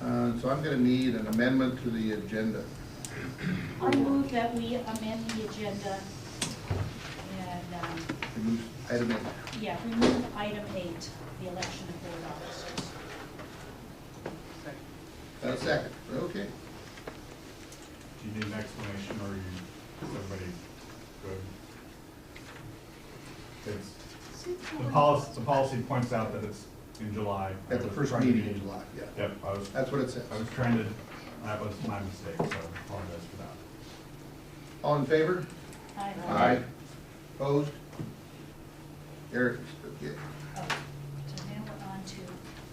So I'm going to need an amendment to the agenda. I move that we amend the agenda and, Remove item 8. yeah, remove item 8, the election of board officers. A second. Okay. Do you need an explanation, or is everybody good? The policy points out that it's in July. At the first meeting in July, yeah. Yep, That's what it says. I was trying to, that was my mistake, so I apologize for that. All in favor? Aye. Aye. Opposed? Eric? Yeah. Oh, so now we're on to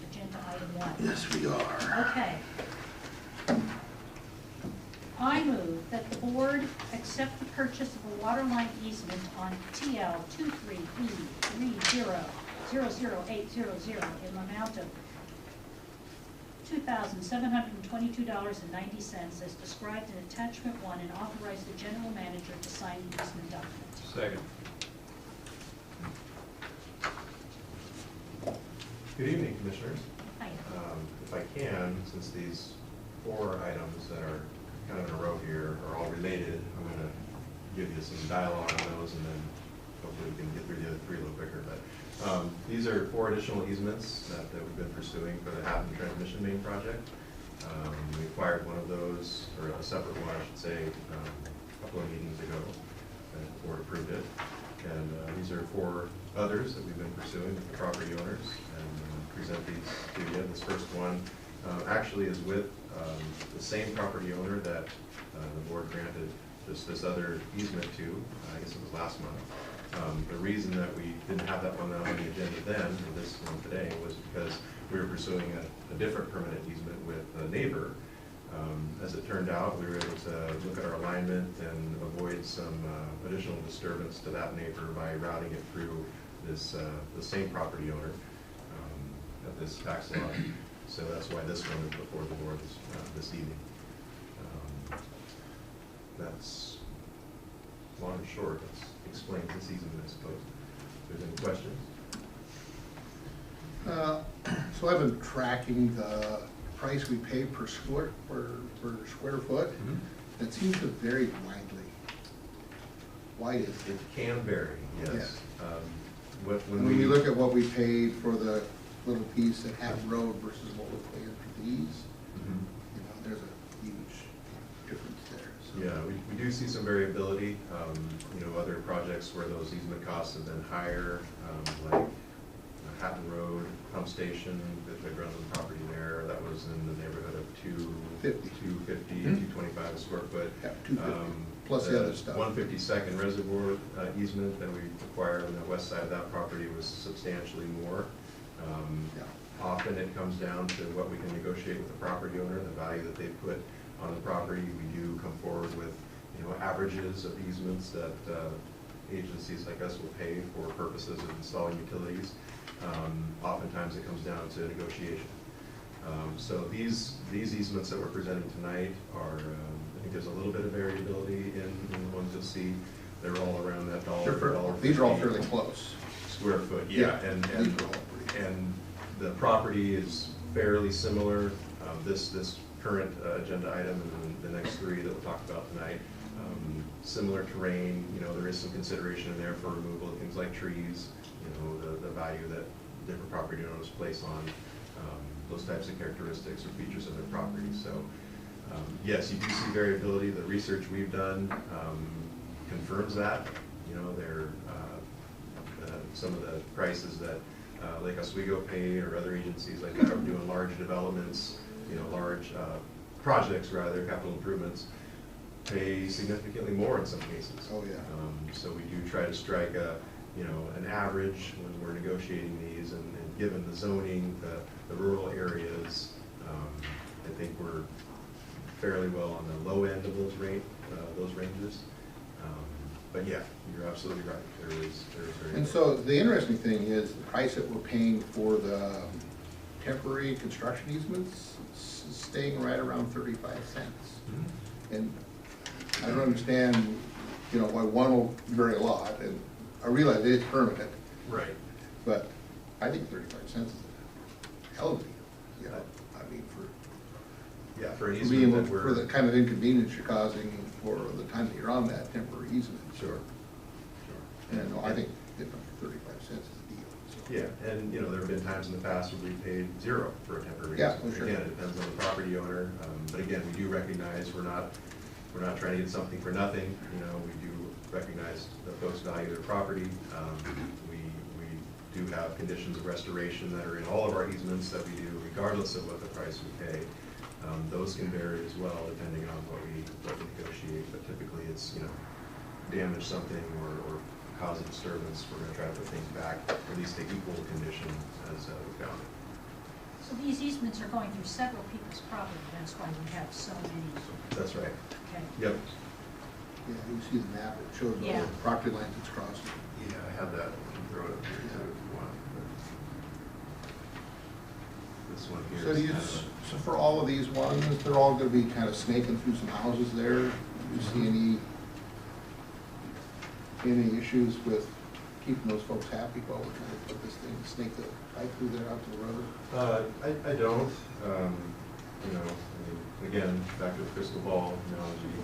agenda item 1. Yes, we are. Okay. I move that the board accept the purchase of a water line easement on TL 23E30008000 in the amount of $2,722.90 as described in attachment 1 and authorize the general manager to sign the easement document. Second. Good evening, Commissioners. Hi. If I can, since these 4 items that are kind of in a row here are all related, I'm going to give you some dialogue on those, and then hopefully we can get through the other 3 a little quicker. But these are 4 additional easements that we've been pursuing for the Hatton Transmission Main project. We acquired one of those, or a separate one, I should say, a couple of meetings ago, and the board approved it. And these are 4 others that we've been pursuing with the property owners, and present these to you. This first one actually is with the same property owner that the board granted just this other easement to, I guess it was last month. The reason that we didn't have that one on the agenda then, and this one today, was because we were pursuing a different permanent easement with a neighbor. As it turned out, we were able to look at our alignment and avoid some additional disturbance to that neighbor by routing it through this the same property owner at this tax lot. So that's why this one is before the board this evening. That's long and short. That explains this easement, I suppose. If there's any questions? So I've been tracking the price we pay per square foot. Mm-hmm. It seems to vary widely. Why is it? It can vary, yes. When we look at what we paid for the little piece at Hatton Road versus what we're paying for these, you know, there's a huge difference there. So. Yeah, we do see some variability. You know, other projects where those easement costs have been higher, like Hatton Road pump station, the Grunland property there, that was in the neighborhood of 250, 225 a square foot. Yeah, 250 plus the other stuff. 152nd reservoir easement that we acquired on the west side of that property was substantially more. Often it comes down to what we can negotiate with the property owner, the value that they put on the property. We do come forward with, you know, averages of easements that agencies like us will pay for purposes of installing utilities. Oftentimes it comes down to negotiation. So these easements that we're presenting tonight are, I think there's a little bit of variability in the ones you'll see. They're all around that $1. These are all fairly close. Square foot, yeah. And the property is fairly similar. This current agenda item and the next 3 that we'll talk about tonight. Similar terrain, you know, there is some consideration in there for removal of things like trees, you know, the value that different property owners place on those types of characteristics or features of their property. So yes, you do see variability. The research we've done confirms that. You know, some of the prices that Lake Oswego pay or other agencies like that are doing large developments, you know, large projects rather, capital improvements, pay significantly more in some cases. Oh yeah. So we do try to strike an average when we're negotiating these, and given the zoning, the rural areas, I think we're fairly well on the low end of those ranges. But yeah, you're absolutely right. There is very. And so the interesting thing is the price that we're paying for the temporary construction easements is staying right around 35 cents. Mm-hmm. And I don't understand, you know, why one will vary a lot, and I realize it is permanent. Right. But I think 35 cents is a hell of a deal. You know, I mean, for an being easement that for we're. the kind of inconvenience you're causing for the time that you're on that temporary easement. Sure. And I think 35 cents is a deal, so. Yeah, and, you know, there have been times in the past where we paid zero for a temporary Yeah, easement. sure. Again, it depends on the property owner, but again, we do recognize we're not trying to get something for nothing, you know, we do recognize that folks value their property. We do have conditions of restoration that are in all of our easements that we do, regardless of what the price we pay. Those can vary as well, depending on what we negotiate, but typically it's, you know, damage something or cause a disturbance, we're gonna try to put things back, at least to equal condition as we found it. So these easements are going through several people's property, that's why we have so many. That's right. Okay. Yep. Yeah, you see the map, it shows all Yeah. the property lines it's crossing. Yeah, I have that, I can throw it up here too if you want. This one here So is do you, kind of so for all of these ones, they're all gonna be kind of snaking through some houses there? Do you see any issues with keeping those folks happy while we're trying to put this thing, snake the pipe through there out to the road? I don't, you know, I mean, again, back to the crystal ball analogy.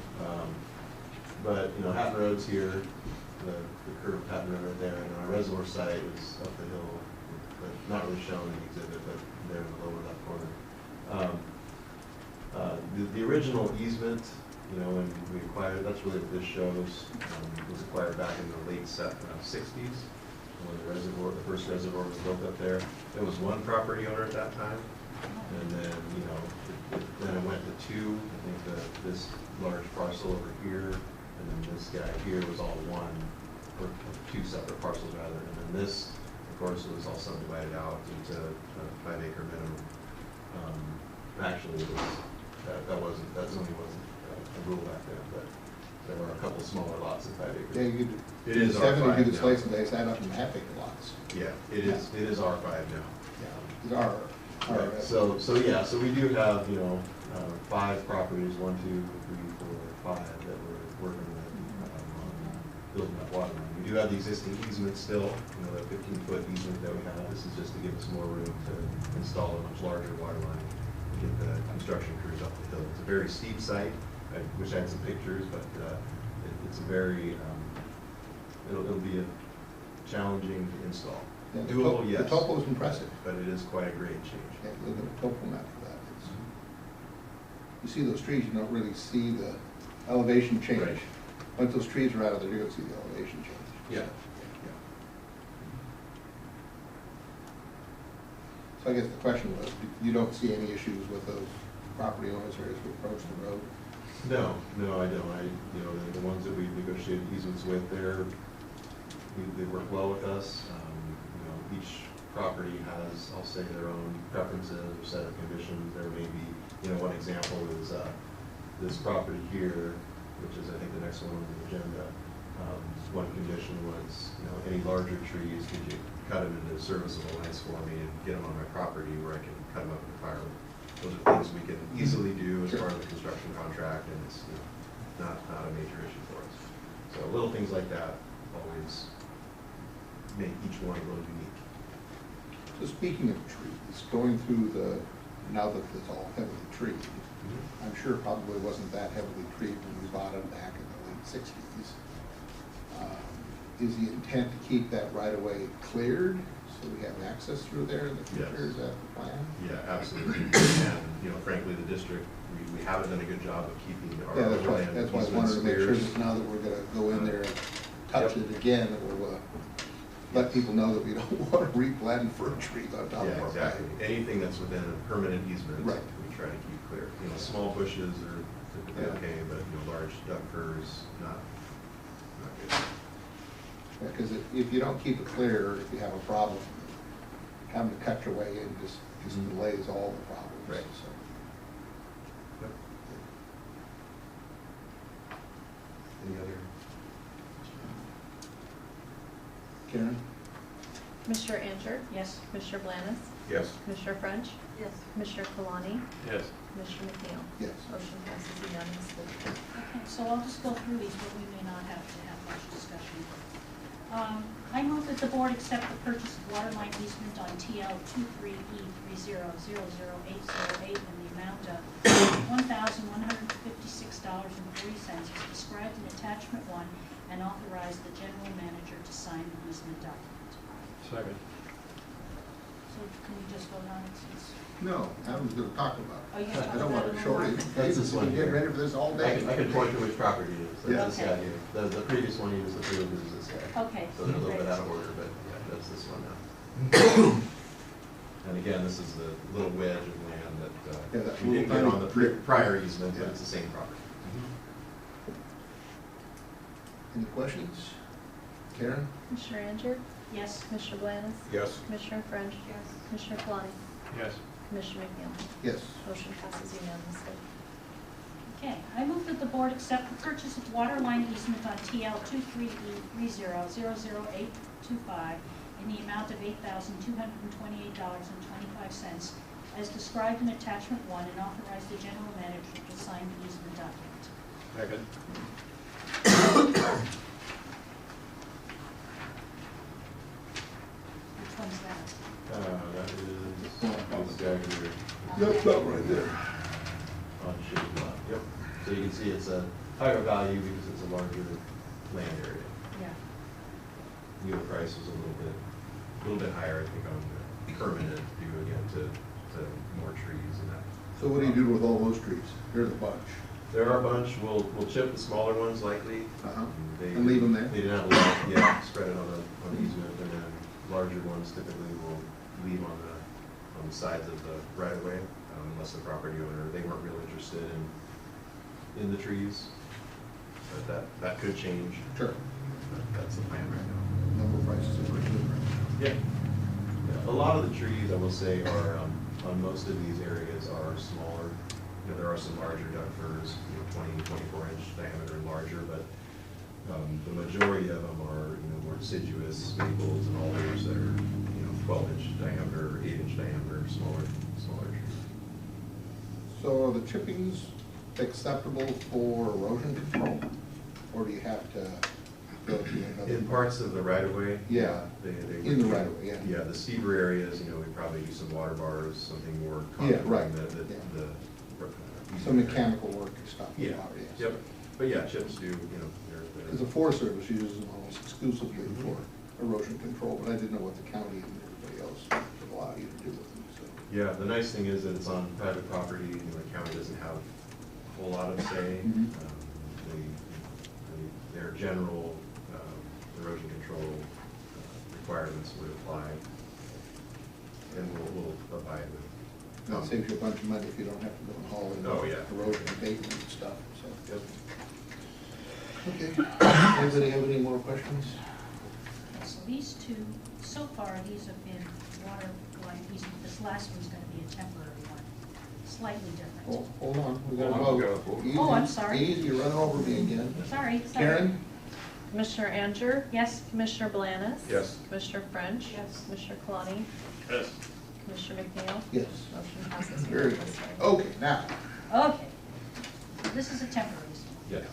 But, you know, Hatton Road's here, the curved Hatton Road right there, and our reservoir site is up the hill, but not really shown in the exhibit, but there in the lower left corner. The original easement, you know, when we acquired, that's really what this shows, was acquired back in the late '60s, when the first reservoir was built up there. There was one property owner at that time, and then, you know, then it went to two. I think this large parcel over here, and then this guy here was all one, or two separate parcels rather, and then this, of course, was all subdivided out into a 5-acre minimum. Actually, it was, that zoning wasn't a rule back then, but there were a couple smaller lots of 5 acres. Yeah, you It could, is R5 you could now. slice and dice that up in half-acre lots. Yeah, it is R5 now. Yeah, it's our. Right, so yeah, so we do have, you know, 5 properties, 1, 2, 3, 4, 5 that we're working with on building that water line. We do have the existing easement still, you know, that 15-foot easement that we have. This is just to give us more room to install a much larger water line and get the construction crews up the hill. It's a very steep site. I wish I had some pictures, but it's a very, it'll be a challenging to install. Yeah, Doable, yes. The topo is impressive. But it is quite a grade change. Yeah, look at the topo map for that. You see those trees, you don't really see the elevation change. Right. Once those trees are out of there, you're gonna see the elevation change. Yeah. So I guess the question was, you don't see any issues with those property owners as we approach the road? No, I don't. You know, the ones that we negotiated easements with, they work well with us. You know, each property has, I'll say, their own preferences or set of conditions. There may be, you know, one example is this property here, which is, I think, the next one on the agenda. One condition was, you know, any larger trees, could you cut them into serviceable lengths for me and get them on my property where I can cut them up in firewood. Those are things we can easily do as part of the construction contract, and it's, you know, not a major issue for us. So little things like that always make each one a little unique. So speaking of trees, going through now that it's all heavily treed, I'm sure probably wasn't that heavily treed when we bought it back in the late '60s. Is the intent to keep that right of way cleared so we have access through there in the future? Yes. Is that the plan? Yeah, absolutely. And, you know, frankly, the district, we haven't done a good job of keeping our Yeah, that's why land I wanted easements to make sure clear. that now that we're gonna go in there and touch it again, that we'll let people know that we don't want to replant fir trees on top of Yeah, our exactly. pipe. Anything that's within a permanent easement, Right. we try to keep clear. You know, small bushes are typically Yeah. okay, but, you know, large duck firs, not good. Because if you don't keep it clear, if you have a problem, having to cut your way in just Mhm. delays all the problems. Right. So, Yep. Any other? Karen? Commissioner Ansher? Yes? Commissioner Blanes? Yes. Commissioner French? Yes. Commissioner Kalani? Yes. Commissioner McNeil? Yes. Motion passes unanimously. Okay, so I'll just go through these, but we may not have to have much discussion. I move that the board accept the purchase of water line easement on TL 23E30000808 in the amount of described in attachment 1 and authorize the general manager to sign the easement document. Second. So can we just vote on it since? No, Adam's gonna talk about Oh, it. you're talking I don't about want it to more? short it. That's this one We've been here. ready for this all day. I can point to which property it is. Yeah. That's this guy here. The previous one, he was the field, this is this guy. Okay. So they're a little bit great. out of order, but yeah, that's this one now. And again, this is the little wedge of land that, Yeah, that we didn't get little on the tiny- prior easement, but Yeah. it's the same property. Any questions? Karen? Commissioner Ranger? Yes. Commissioner Blanes? Yes. Commissioner French? Yes. Commissioner Kalani? Yes. Commissioner McNeil? Yes. Motion passes unanimously. Okay, I move that the board accept the purchase of water line easement on TL 23E30000825 in the amount of $8,228.25 as described in attachment 1 and authorize the general manager to sign the easement document. Second. Which one's that? That is, Oh, this guy here. Yep, that right there. On shaded lot, yep. So you can see it's a higher value because it's a larger land area. Yeah. Unit price is a little bit higher, I think, on the permanent due again to more trees and that. So what do you do with all those trees? There's a bunch. There are a bunch, we'll chip the smaller ones likely. Uh-huh. They- And leave them there? They didn't have a lot, yeah, spread it on the easement, and then larger ones typically will leave on the sides of the right of way, unless the property owner, they weren't real interested in the trees. But that could change. Sure. But that's the plan right now. Number prices are pretty good right now. Yeah. A lot of the trees, I will say, are, on most of these areas are smaller. You know, there are some larger duck firs, 20, 24-inch diameter and larger, but the majority of them are, more deciduous maples and alders that are, 12-inch diameter, 8-inch diameter, smaller trees. So are the chippings acceptable for erosion control? Or do you have to go to another? In parts of the right-of-way? Yeah. They In the right-of-way, yeah. Yeah, the steeper areas, we probably do some water bars, something more Yeah, common right. than the. Yeah. the Some mechanical work and stuff. Yeah, yes. yep, but yeah, chips do, Because the Forest Service uses them almost exclusively for erosion control, but I didn't know what the county and everybody else would allow you to do with them, so. Yeah, the nice thing is that it's on private property, the county doesn't have a whole lot of say. Mhm. Their general erosion control requirements would apply, and we'll abide with. That saves you a bunch of money if you don't have to go and haul in Oh, yeah. erosion abatement and stuff, so. Yep. Okay, anybody have any more questions? So these two, so far, these have been water line easement. This last one's gonna be a temporary one, slightly different. Hold on, we gotta Hold on, we vote. gotta vote. Easy, Oh, I'm sorry. Easy, you're running over me again. Sorry. Karen? Commissioner Ranger? Yes. Commissioner Blanes? Yes. Commissioner French? Yes. Commissioner Kalani? Yes. Commissioner McNeil? Yes. Motion passes Very good. unanimously. Okay, now, Okay. This is a temporary easement. Yes.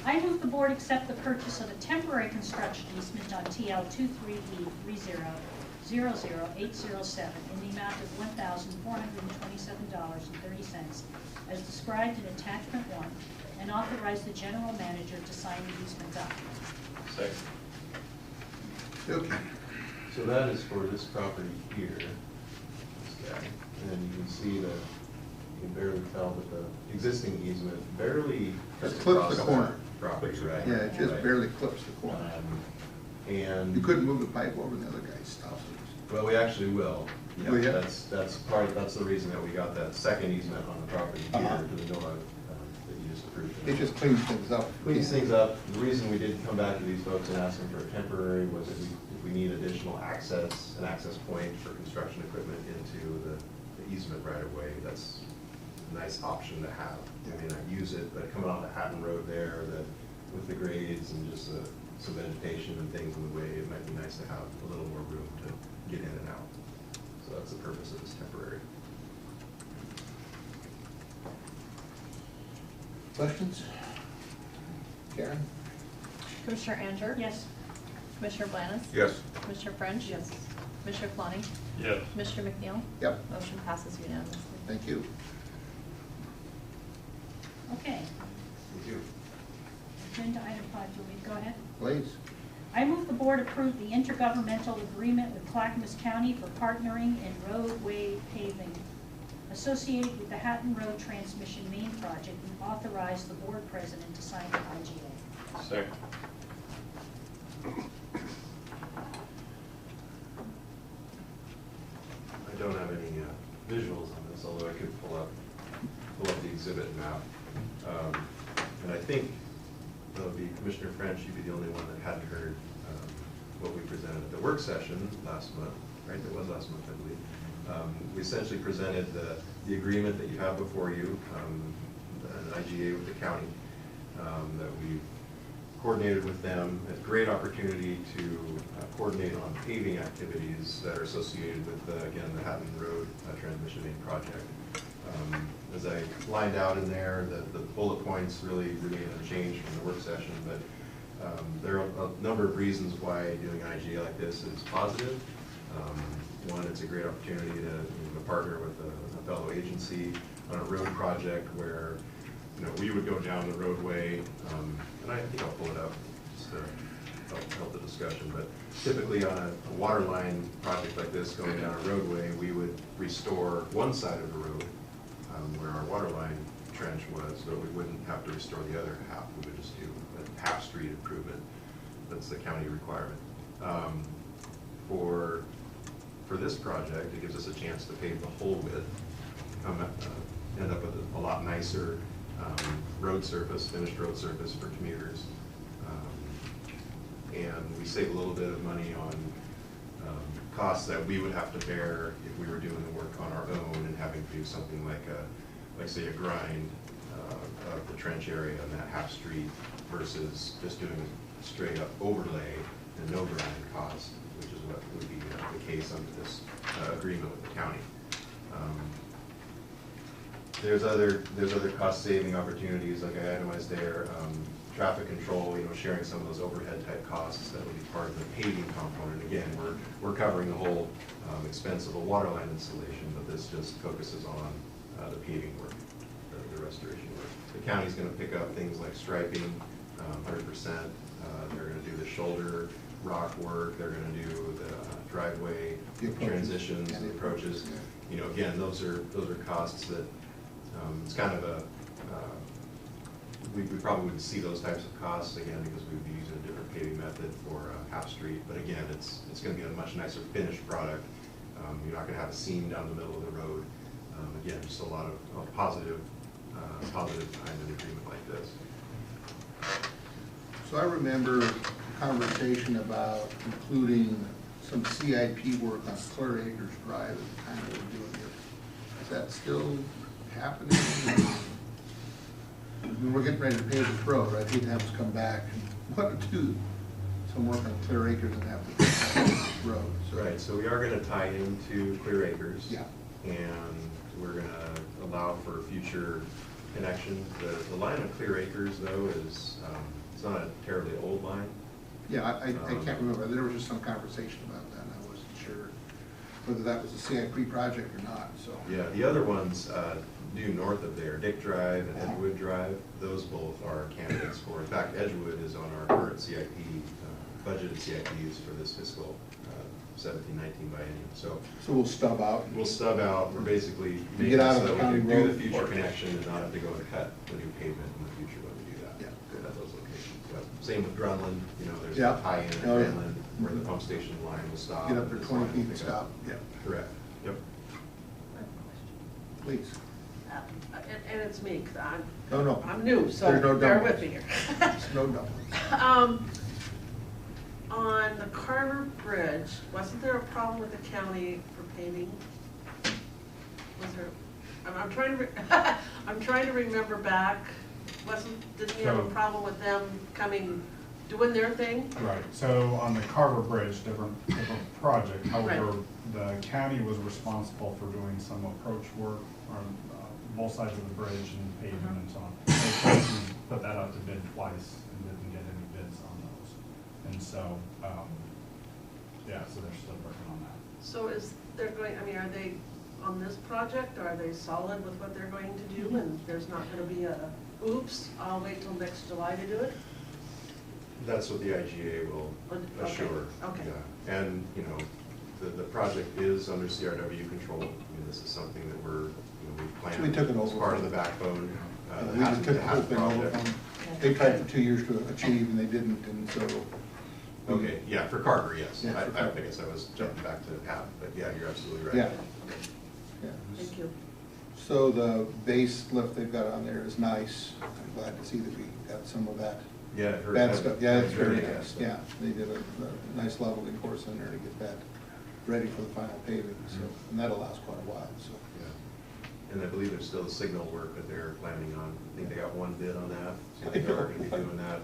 I move the board accept the purchase of a temporary construction easement on TL 23E30000807 in the amount of $1,427.30 as described in attachment 1 and authorize the general manager to sign the easement document. Second. okay, So that is for this property here, this guy, and you can see that, you can barely tell that the existing easement barely cuts It clips across the that corner. property, right? yeah, it just Right. barely clips the corner. And. You couldn't move the pipe over the other guy's stuff. Well, we actually will. Oh, yeah? That's the reason that we got that second easement on the property here Uh-huh. to the north, that you just approved. It just cleans things up. Cleans things up. The reason we did come back to these folks and ask them for a temporary was if we need additional access, an access point for construction equipment into the easement right of way, that's a nice option to have. I may not use it, but coming off the Hatton Road there, that with the grades and just some vegetation and things in the way, it might be nice to have a little more room to get in and out. So that's the purpose of this temporary. Questions? Karen? Commissioner Ranger? Yes. Commissioner Blanes? Yes. Commissioner French? Yes. Commissioner Kalani? Yes. Commissioner McNeil? Yep, Motion passes unanimously. thank you. Okay. Thank you. agenda item 5, do we go ahead? Please. I move the board approve the intergovernmental agreement with Clackamas County for partnering in roadway paving associated with the Hatton Road Transmission Main Project and authorize the board president to sign the IGA. Second. I don't have any visuals on this, although I could pull up the exhibit map. And I think that'll be Commissioner French, you'd be the only one that hadn't heard what we presented at the work session last month, right? That was last month, I believe. We essentially presented the agreement that you have before you, an IGA with the county, that we've coordinated with them. A great opportunity to coordinate on paving activities that are associated with, again, the Hatton Road Transmission Main Project. As I lined out in there, the bullet points really remain unchanged from the work session, but there are a number of reasons why doing an IGA like this is positive. One, it's a great opportunity to partner with a fellow agency on a road project where we would go down the roadway, and I think I'll pull it up just to help the discussion, but typically on a water line project like this going down a roadway, we would restore one side of the road where our water line trench was, but we wouldn't have to restore the other half. We would just do a half street improvement. That's the county requirement. For this project, it gives us a chance to pave the whole width, end up with a lot nicer road surface, finished road surface for commuters. And we save a little bit of money on costs that we would have to bear if we were doing the work on our own and having to do something like say a grind of the trench area in that half street versus just doing a straight up overlay and no grind cost, which is what would be the case under this agreement with the county. There's other cost saving opportunities like I itemized there. Traffic control, sharing some of those overhead type costs that would be part of the paving component. Again, we're covering the whole expense of a water line installation, but this just focuses on the paving work, the restoration work. The county's going to pick up things like striping, 100%. They're going to do the shoulder rock work. They're going to do the driveway transitions and approaches. Again, those are costs that it's kind of a we probably wouldn't see those types of costs again because we'd be using a different paving method for half street. But again, it's going to be a much nicer finished product. You're not going to have a seam down the middle of the road. Again, just a lot of positive behind an agreement like this. So I remember a conversation about including some CIP work on Clear Acres Drive at the time we were doing it. Is that still happening? We're getting ready to pave this road, right? He'd have us come back and want to do some work on Clear Acres and have to pave this road. So. Right, so we are going to tie into Clear Acres. Yeah. And we're going to allow for future connection. The line of Clear Acres, though, is it's not a terribly old line. Yeah, I can't remember. There was just some conversation about that, and I wasn't sure whether that was a CIP project or not, so. Yeah, the other ones due north of there, Dick Drive and Edgewood Drive, those both are candidates for. In fact, Edgewood is on our current CIP, budgeted CIPs for this fiscal 17-19 biennium. So we'll stub out. We'll stub out. We're basically making get out so of the that county we can do road the future portion. connection and not have to go and cut the new pavement in the future when we do that. Yeah, good. At those locations. But same with Drunland. There's Yeah. a tie-in at Oh, yeah. Drunland where the pump station line will stop. Get up there This 20 line will feet and pick up. stop. Yeah, Correct. Yep. please. And it's me, because No. I'm new, so There's no bear doubt. with me here. There's no doubt. On the Carver Bridge, wasn't there a problem with the county for paving? Was there, I'm trying to, I'm trying to remember back, didn't you have a So- problem with them doing their thing? Right, so on the Carver Bridge, different project, however, Right. the county was responsible for doing some approach work on both sides of the bridge and pavement and so on. They chose to put that out to bid twice and didn't get any bids on those. And so, yeah, so they're still working on that. So are they on this project, are they solid with what they're going to do? And there's not gonna be oops, I'll wait till next July to do it? That's what the IGA will Okay, assure. okay. Yeah. And, you know, the project is under CRW control. I mean, this is something that we planned. We took it as over part of from- the backbone. We just took the whole thing over from, they tried for 2 years to achieve and they didn't, and so. Okay, yeah, for Carver, yes. Yeah, for I Carver. guess I was jumping back to half, but yeah, you're absolutely right. Yeah. Yeah. Thank you. So the base lift they've got on there is nice. I'm glad to see that we got some of that Yeah, I've heard bad that. stuff. Yeah, it's very Yeah, nice. so- Yeah, they did a nice leveling course in there to get that ready for the final paving, so, and that allows quite a while, so. Yeah. And I believe there's still signal work that they're planning on. I think they got one bid on that, so they are gonna be doing that.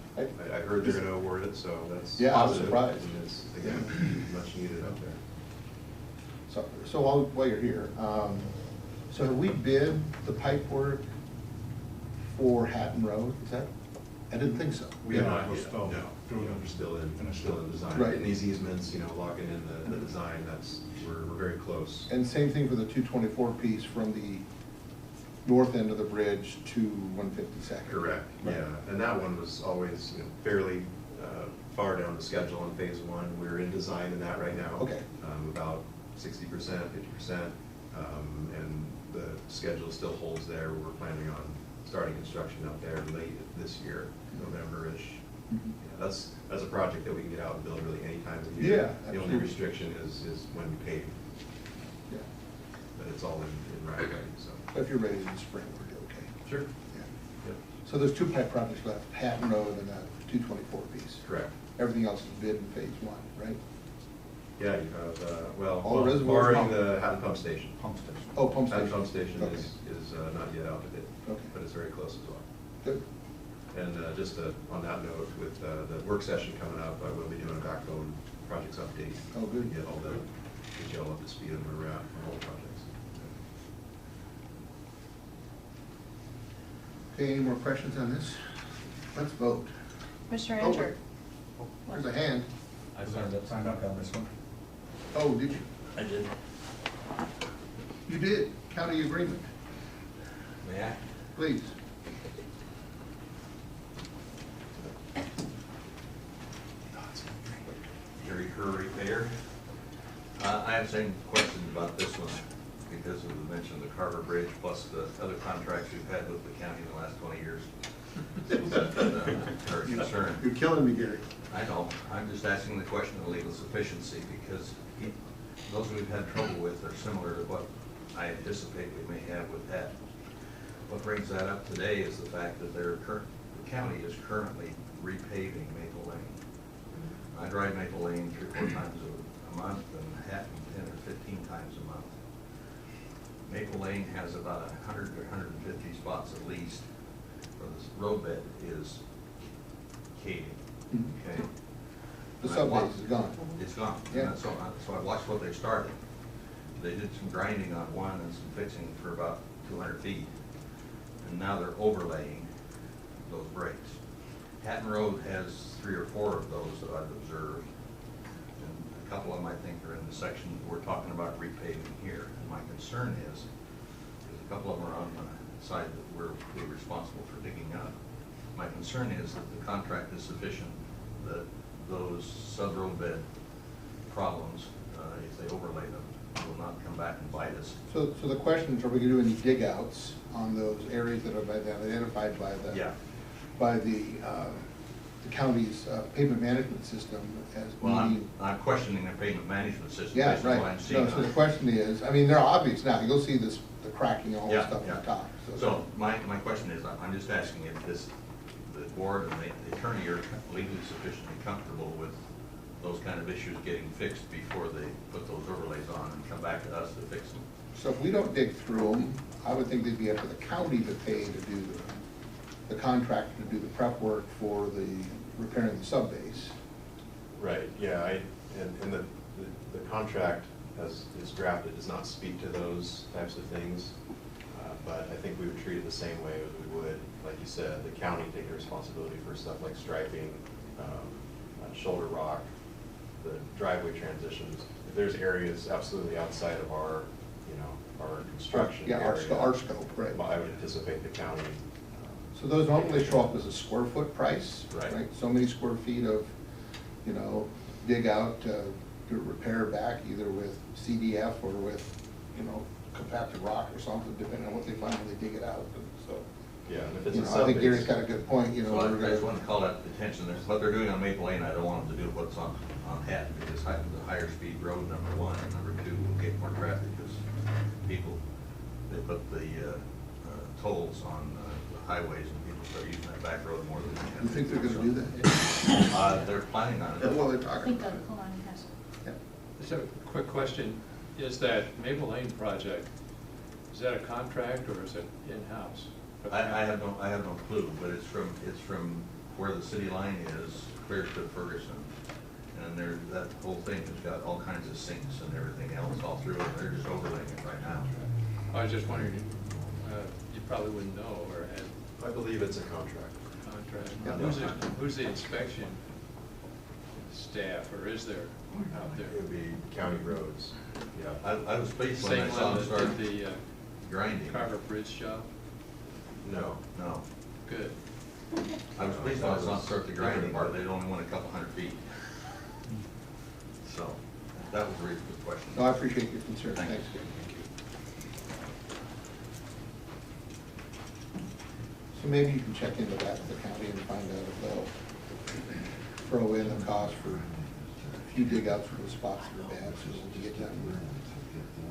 I heard they're gonna award it, so that's Yeah, I was positive, surprised. and it's, again, much needed out there. So while you're here, so have we bid the pipe work for Hatton Road? Is that, I didn't think so. We have Yeah, not we're yet, still no. doing We're still in, finished. design. Right. Getting these easements, locking in the design, we're very close. And same thing for the 224 piece from the north end of the bridge to 152nd. Correct, Right. yeah, and that one was always, fairly far down the schedule in phase one. We're in design in that right now. Okay. About 60%, 50%, and the schedule still holds there. We're planning on starting construction out there late this year, November-ish. Mhm. Yeah, that's a project that we can get out and build really any time of year. Yeah, The only absolutely. restriction is when we pave, Yeah. but it's all in right away, so. If you're ready in the spring, we'll be okay. Sure. Yeah. Yep, So there's two pipe projects left, Hatton Road and that 224 piece. correct. Everything else is bid in phase one, right? Yeah, you have, All the reservoirs barring pump- the Hatton Pump Station. Pump station. Oh, pump station. Hatton Pump Station Okay. is not yet out to bid, Okay. but it's very close as well. Good. And just on that note, with the work session coming up, I will be doing a backbone projects update. Oh, good. Get you all up to speed on where we're at on all projects. Okay, any more questions on this? Let's vote. Commissioner Oh, Enger? There's a hand. I signed up on this one. Oh, did you? I did. You did. County agreement, May I? please. Gary Hurry, Mayor. I have some questions about this one because of the mention of the Carver Bridge plus the other contracts we've had with the county in the last 20 years. Our concern. You're killing me, Gary. I know, I'm just asking the question of legal sufficiency because those we've had trouble with are similar to what I anticipate we may have with that. What brings that up today is the fact that the county is currently repaving Maple Lane. I drive Maple Lane 3 or 4 times a month and Hatton 10 or 15 times a month. Maple Lane has about 100 or 150 spots at least where this roadbed is caving, okay? The And I wa- subbase is gone. It's gone. Yeah. And so I watched what they started. They did some grinding on one and some fixing for about 200 feet. And now they're overlaying those breaks. Hatton Road has 3 or 4 of those that I've observed. And a couple of them I think are in the section we're talking about repaving here. And my concern is, because a couple of them are on the side that we're responsible for digging up. My concern is that the contract is sufficient, that those sub-road bed problems, if they overlay them, will not come back and bite us. So the question is, are we gonna do any dig outs on those areas that have been identified by the? Yeah. By the county's pavement management system as Well, being. I'm questioning their payment management system Yeah, based on what right. I'm seeing. No, so the question is, I mean, they're obvious now. You'll see this, the cracking and all this Yeah, stuff yeah. on the top. So my question is, I'm just asking if the board and the attorney are legally sufficiently comfortable with those kind of issues getting fixed before they put those overlays on and come back to us to fix them. So if we don't dig through them, I would think they'd be up to the county to pay to do the contractor to do the prep work for the repairing the subbase. Right, yeah, and the contract as is drafted does not speak to those types of things, but I think we would treat it the same way as we would, like you said, the county taking responsibility for stuff like striping, shoulder rock, the driveway transitions. If there's areas absolutely outside of our, our construction Yeah, area. our scope, right. I would anticipate the county So those normally show up as a square foot price, Right. right? So many square feet of, you know, dig out to repair back, either with CDF or with, you know, compacted rock or something, depending on what they find when they dig it out. And so, Yeah, and if it's you a know, I think Gary's sub-base, got a good point, you know. So I we're just gonna- want to call that attention, there's what they're doing on Maple Lane, I don't want them to do what's on Hatton, because the higher speed road, number one, and number two, will get more traffic, because people, they put the tolls on the highways, and people start using that back road more than they have. You think they're gonna do that? They're planning on Yeah, it. well, they're I talking think about Doug it. Kalani has it. Yeah. So, quick question, is that Maple Lane project, is that a contract or is it in-house? I have no clue, but it's from where the city line is, clear to Ferguson. And there, that whole thing has got all kinds of sinks and everything else all through it, they're just overlaying it right now. I was just wondering, you probably wouldn't know or had I believe it's a contract. a contract. Yeah. Who's the inspection staff, or is there out there? It would be county roads, yeah. I was pleased when I Same saw one them that start did the grinding. Carver Bridge job? No. No, Good. I was pleased when I saw them start the grinding, but they only went a couple hundred feet. So, that was a really good question. No, I appreciate your concern, Thank you. thanks, Gary. So maybe you can check into that with the county and find out if they'll throw in the cost for a few dig outs for the spots that are bad, so when you get done.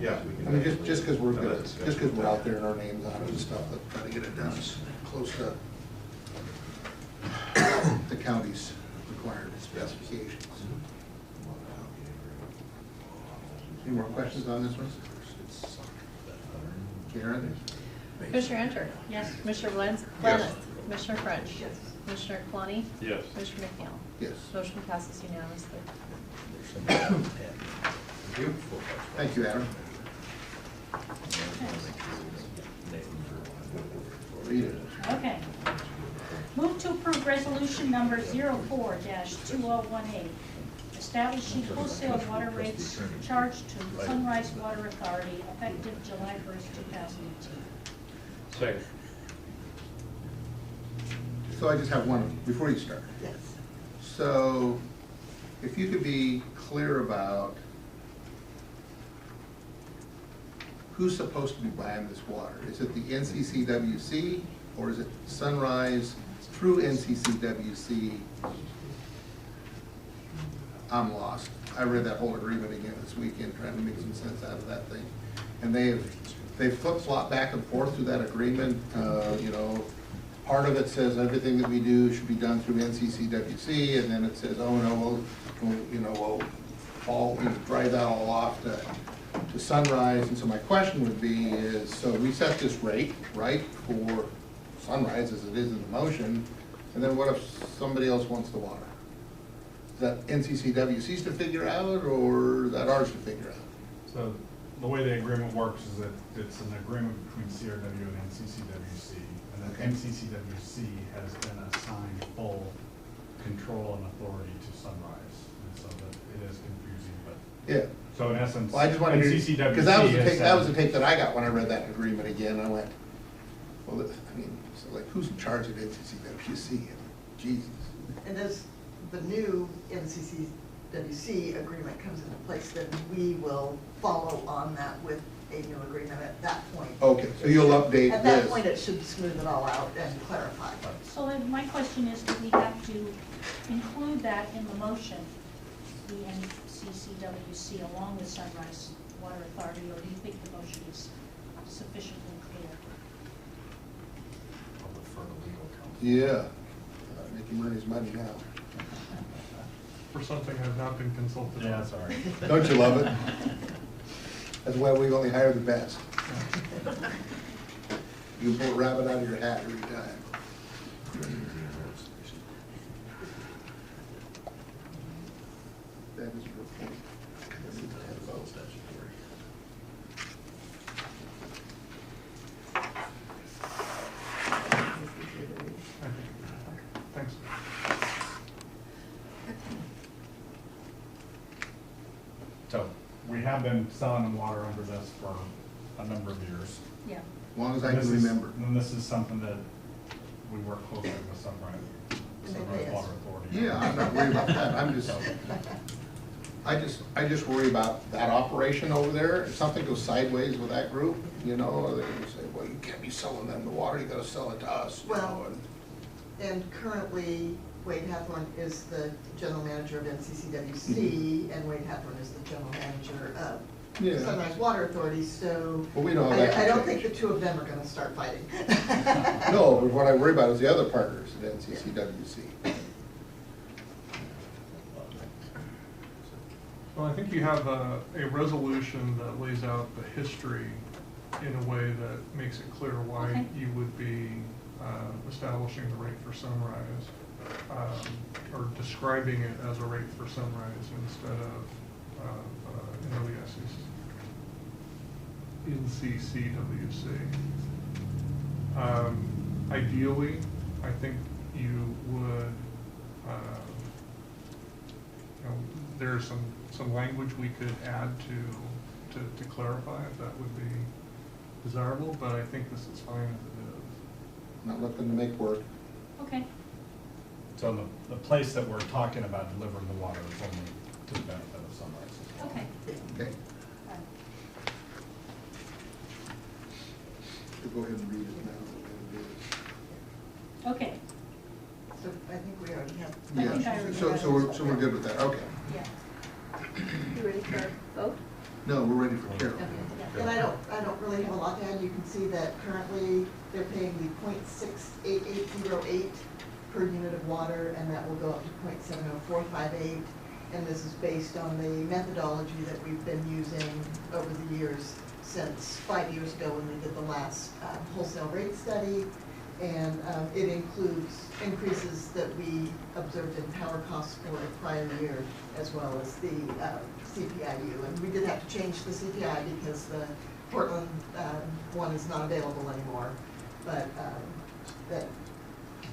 Yeah. we can I mean, definitely just because we're have gonna, that just discussion because we're with out them. there and our names on it and stuff, but try to get it done as close to the county's required specifications. Any more questions on this one? Karen? Commissioner Enter? Yes. Commissioner Yes. Blanes? Commissioner French? Commissioner Kalani? Yes. Commissioner McNeil? Yes. Motion passes unanimously. Thank you, Adam. Read it. Okay. Move to approve resolution number 04-2018, establishing wholesale water rates charged to Sunrise Water Authority effective July 1st, 2018. Second. So I just have one, before you start. Yes. So, if you could be clear about who's supposed to be buying this water? Is it the NCCWC, or is it Sunrise through NCCWC? I'm lost. I read that whole agreement again this weekend, trying to make some sense out of that thing. And they've flip-flopped back and forth through that agreement. You know, part of it says everything that we do should be done through NCCWC, and then it says, oh, no, we'll drive that all off to Sunrise. And so my question would be is, so we set this rate, right, for Sunrise as it is in the motion, and then what if somebody else wants the water? Is that NCCWC's to figure out, or is that ours to figure out? So the way the agreement works is that it's an agreement between CRW and NCCWC. And Okay. then NCCWC has been assigned full control and authority to Sunrise. And so that it is confusing, but, Yeah. so in essence, Well, I just wanted to, NCCWC because that was the has tape, that was the said- tape that I got when I read that agreement again, I went, well, I mean, so like, who's in charge of NCCWC? Jesus. And as the new NCCWC agreement comes into place, then we will follow on that with a new agreement at that point. Okay, so you'll update At that this. point, it should smooth it all out and clarify. So then my question is, do we have to include that in the motion, the NCCWC along with Sunrise Water Authority, or do you think the motion is sufficiently clear? Yeah, make him earn his money now. For something I've not been consulted on. Yeah, sorry. Don't you love it? That's why we only hire the best. You pull a rabbit out of your hat every time. That is your point. Thanks. So, we have been selling them water under this for a number of years. Yeah. As long as I And can this is- remember. And this is something that we work closely with Sunrise And they pay us. Water Authority. Yeah, I'm not worried about that, I just worry about that operation over there. If something goes sideways with that group, you know, they're gonna say, well, you can't be selling them the water, you gotta sell it to us, you know, Well, and currently Wade Hathorn is the general manager of NCCWC, and Wade Hathorn is the general manager of Yeah. Sunrise Water Authority, so Well, we know how that I don't can think the change. two of them are gonna start fighting. No, but what I worry about is the other partners at NCCWC. Well, I think you have a resolution that lays out the history in a way that makes it clear why Okay. you would be establishing the rate for Sunrise, or describing it as a rate for Sunrise instead of NCCWC. Ideally, I think you would, there's some language we could add to clarify if that would be desirable, but I think this is fine as it is. Not looking to make work. Okay, So the place that we're talking about delivering the water is only to the benefit of Sunrise as well. okay. Okay, All right. we'll go ahead and read it now. Okay, So I think we already have. I think I Yeah, already so read so we're good with that, okay. yeah. You ready for a vote? No, we're ready for Carol. And I don't really have a lot to add. You can see that currently they're paying the .68808 per unit of water, and that will go up to .70458. And this is based on the methodology that we've been using over the years, since 5 years ago when we did the last wholesale rate study. And it includes increases that we observed in power costs for the prior year, as well as the CPIU. And we did have to change the CPI because the Portland one is not available anymore. But that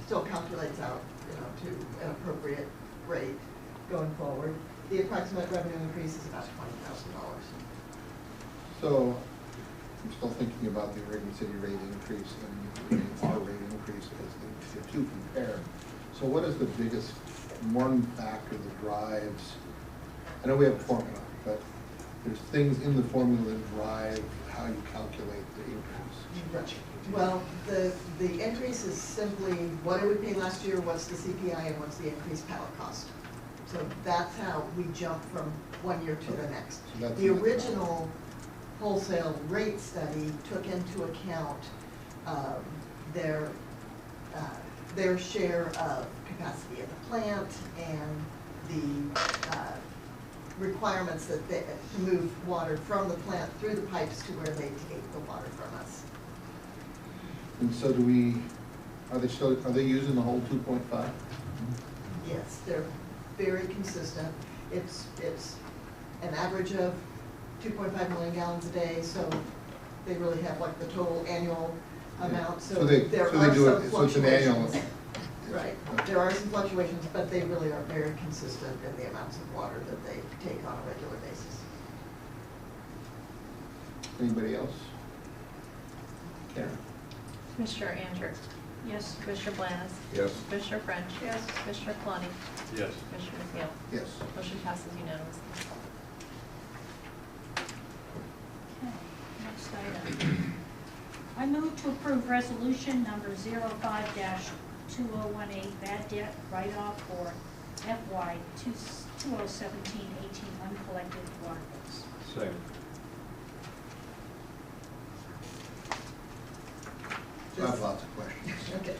still calculates out, to an appropriate rate going forward. The approximate revenue increase is about $20,000. So, I'm still thinking about the Oregon City rate increase and our rate increase as the two compare. So what is the biggest one factor that drives, I know we have a formula, but there's things in the formula that drive how you calculate the increase. Well, the increase is simply what did we pay last year, what's the CPI, and what's the increased power cost. So that's how we jump from one year to the next. So that's- The original wholesale rate study took into account their share of capacity of the plant and the requirements that they, to move water from the plant through the pipes to where they take the water from us. And so are they using the whole 2.5? Yes, they're very consistent. It's an average of 2.5 million gallons a day, so they really have like the total annual amount, so there are do some it, so it's an annual. fluctuations. Right, there are some fluctuations, but they really are very consistent in the amounts of water that they take on a regular basis. Anybody else? Karen? Commissioner Andrew? Yes. Commissioner Blanes? Yes. Commissioner French? Yes. Commissioner Klani? Yes. Commissioner McNeil? Yes. Motion passes unanimously. Okay, next item. I move to approve resolution number 05-2018, bad debt write-off for FY 2017-18 uncollected water bills. Second. I have lots of questions. Okay,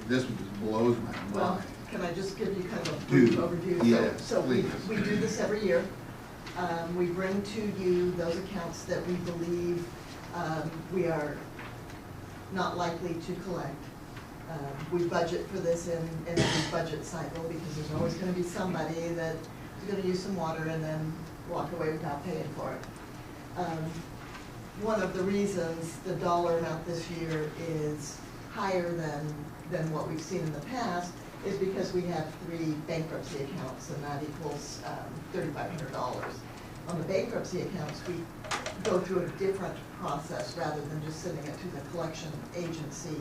This one just blows my well, mind. can I just give you kind of a brief Do. overview? Yes, So we please. do this every year. We bring to you those accounts that we believe we are not likely to collect. We budget for this in every budget cycle because there's always going to be somebody that is going to use some water and then walk away without paying for it. One of the reasons the dollar amount this year is higher than what we've seen in the past is because we have 3 bankruptcy accounts, and that equals $3,500. On the bankruptcy accounts, we go through a different process rather than just sending it to the collection agency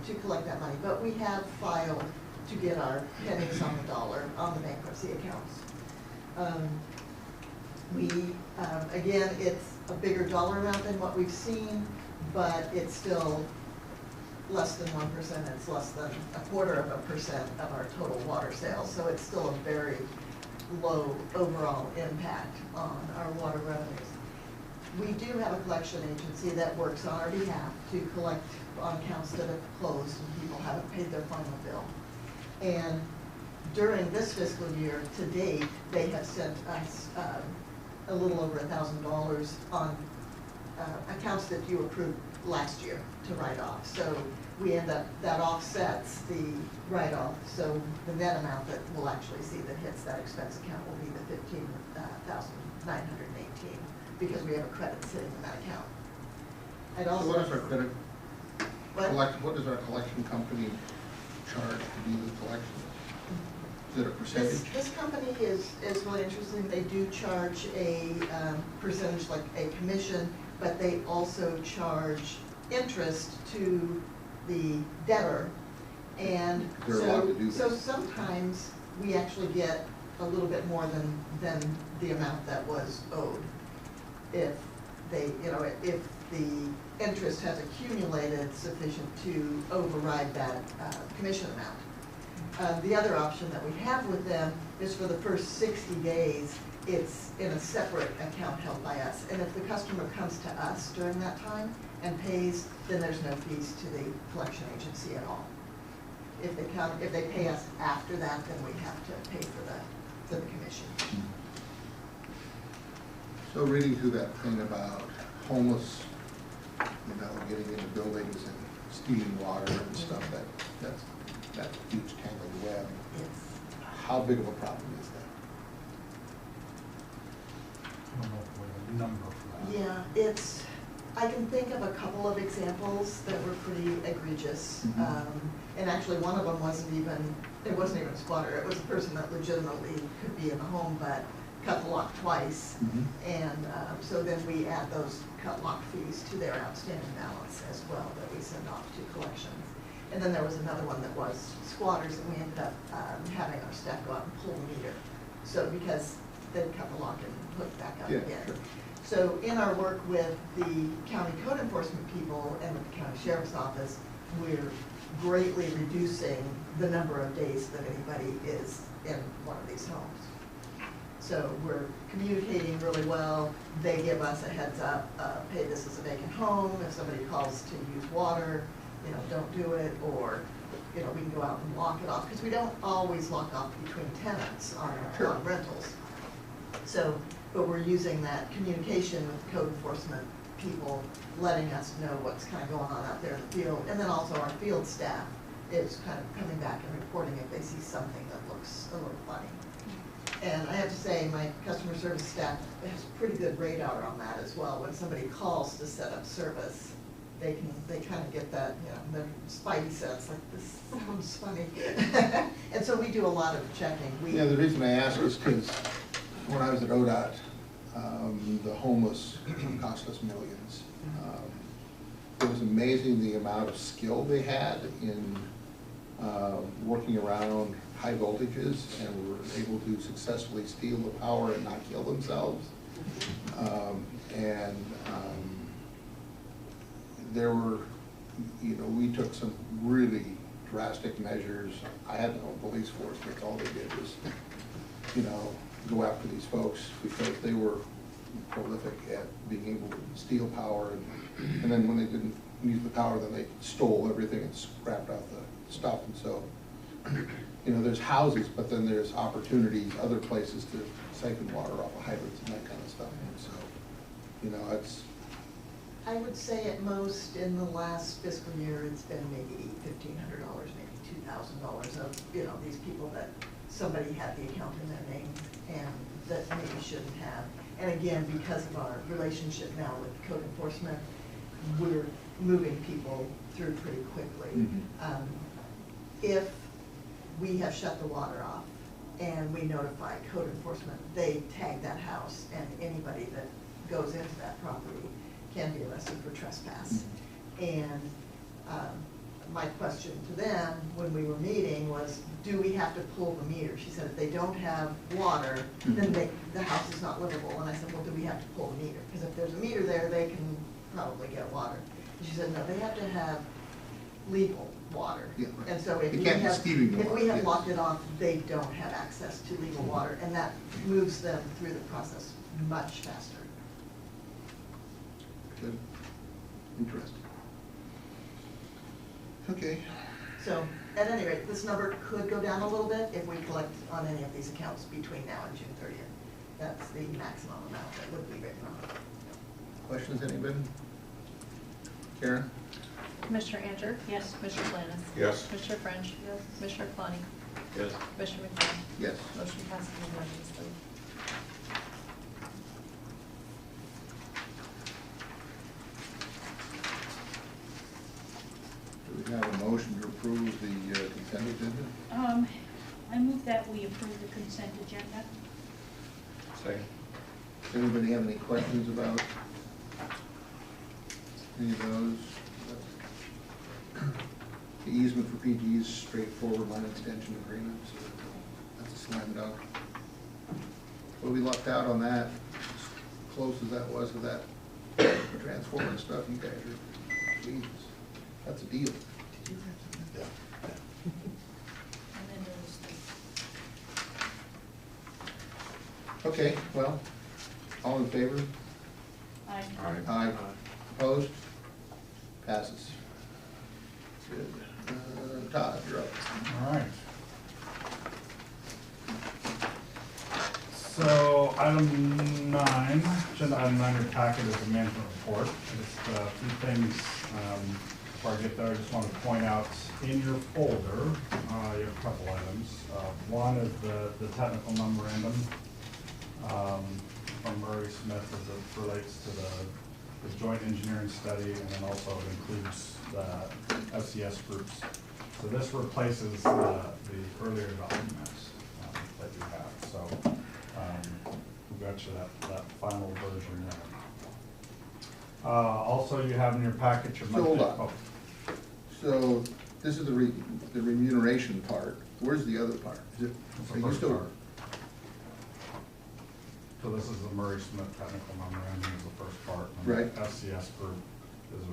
to collect that money. But we have filed to get our pennies on the dollar on the bankruptcy accounts. Again, it's a bigger dollar amount than what we've seen, but it's still less than 1%. It's less than 0.25% of our total water sales. So it's still a very low overall impact on our water revenues. We do have a collection agency that works on our behalf to collect on accounts that have closed and people haven't paid their final bill. And during this fiscal year to date, they have sent us a little over $1,000 on accounts that you approved last year to write off. So we end up, that offsets the write-off. So the net amount that we'll actually see that hits that expense account will be the $15,918 because we have a credit sitting in that account. I'd So also, what is our credit, What? what does our collection company charge to do the collection? Is it a percentage? This company is really interesting. They do charge a percentage, like a commission, but they also charge interest to the debtor. And They're allowed to do so this. sometimes we actually get a little bit more than the amount that was owed. If they, if the interest has accumulated sufficient to override that commission amount. The other option that we have with them is for the first 60 days, it's in a separate account held by us. And if the customer comes to us during that time and pays, then there's no fees to the collection agency at all. If they pay us after that, then we have to pay for the commission. So reading through that thing about homeless, getting into buildings and stealing water and stuff, that's a huge tangled web. Yes. How big of a problem is that? I don't know if we have a number for that. Yeah, I can think of a couple of examples that were pretty egregious. Mhm. And actually one of them it wasn't even a squatter, it was a person that legitimately could be in the home but cut the lock twice. Mhm. And so then we add those cut lock fees to their outstanding balance as well that we send off to collections. And then there was another one that was squatters, and we ended up having our staff go out and pull the meter. So because they'd cut the lock and hook it back up Yeah, again. sure. So in our work with the county code enforcement people and with the county sheriff's office, we're greatly reducing the number of days that anybody is in one of these homes. So we're communicating really well. They give us a heads up, hey, this is a vacant home. If somebody calls to use water, don't do it, or, we can go out and lock it off, because we don't always lock off between tenants on rentals. So, but we're using that communication with code enforcement people, letting us know what's kind of going on out there in the field. And then also our field staff is kind of coming back and reporting if they see something that looks a little funny. And I have to say, my customer service staff has pretty good radar on that as well. When somebody calls to set up service, they kind of get that, their spidey sense, like, this sounds funny. And so we do a lot of checking. Yeah, the reason I ask is because when I was at ODOT, the homeless cost us millions. It was amazing the amount of skill they had in working around high voltages and were able to successfully steal the power and not kill themselves. There were, we took some really drastic measures. I had no police force, but all they did was, go after these folks because they were prolific at being able to steal power. And then when they didn't use the power, then they stole everything and scrapped out the stuff. And so, there's houses, but then there's opportunities, other places to siphon water off of hydrants and that kind of stuff. And so, it's. I would say at most in the last fiscal year, it's been maybe $1,500, maybe $2,000 of, these people that somebody had the account in their name and that maybe shouldn't have. And again, because of our relationship now with code enforcement, we're moving people through pretty quickly. Mm-hmm. If we have shut the water off and we notify code enforcement, they tag that house, and anybody that goes into that property can be arrested for trespass. And my question to them when we were meeting was, do we have to pull the meter? She said if they don't have water, then the house is not livable. And I said, well, do we have to pull the meter? Because if there's a meter there, they can probably get water. And she said, no, they have to have legal water. Yeah, right. And so if It we can't be have, steaming if water, we have yes. locked it off, they don't have access to legal water. And that moves them through the process much faster. Good. Interesting. Okay. So, at any rate, this number could go down a little bit if we collect on any of these accounts between now and June 30th. That's the maximum amount that would be written off. Questions, anybody? Karen? Commissioner Andrew? Yes. Commissioner Blanes? Yes. Commissioner French? Yes. Commissioner Claudia? Yes. Commissioner McDowell? Yes. Motion passes unanimously. Do we have a motion to approve the consent agenda? I move that we approve the consent agenda. Second. Does anybody have any questions about any of those? The easement for PG's straightforward line extension agreement, so that's a slam dunk. What we left out on that, as close as that was to that transformer stuff, you guys are, geez, that's a deal. And then there's the, Okay, well, all in favor? I, Aye. Opposed? Passes. Good. Todd, you're up. All right. So item 9, agenda item 9 in your packet is the management report. Just a few things before I get there. I just want to point out in your folder, you have a couple items. One is the technical memorandum from Murray Smith as it relates to the joint engineering study, and then also it includes the FCS groups. So this replaces the earlier documents that you have. So we've got you that final version there. Also, you have in your package your So monthly. hold on. So this is the remuneration part. Where's the other part? Is it? It's Are the you first still? part. So this is the Murray Smith technical memorandum is the first part. And Right. the FCS group is a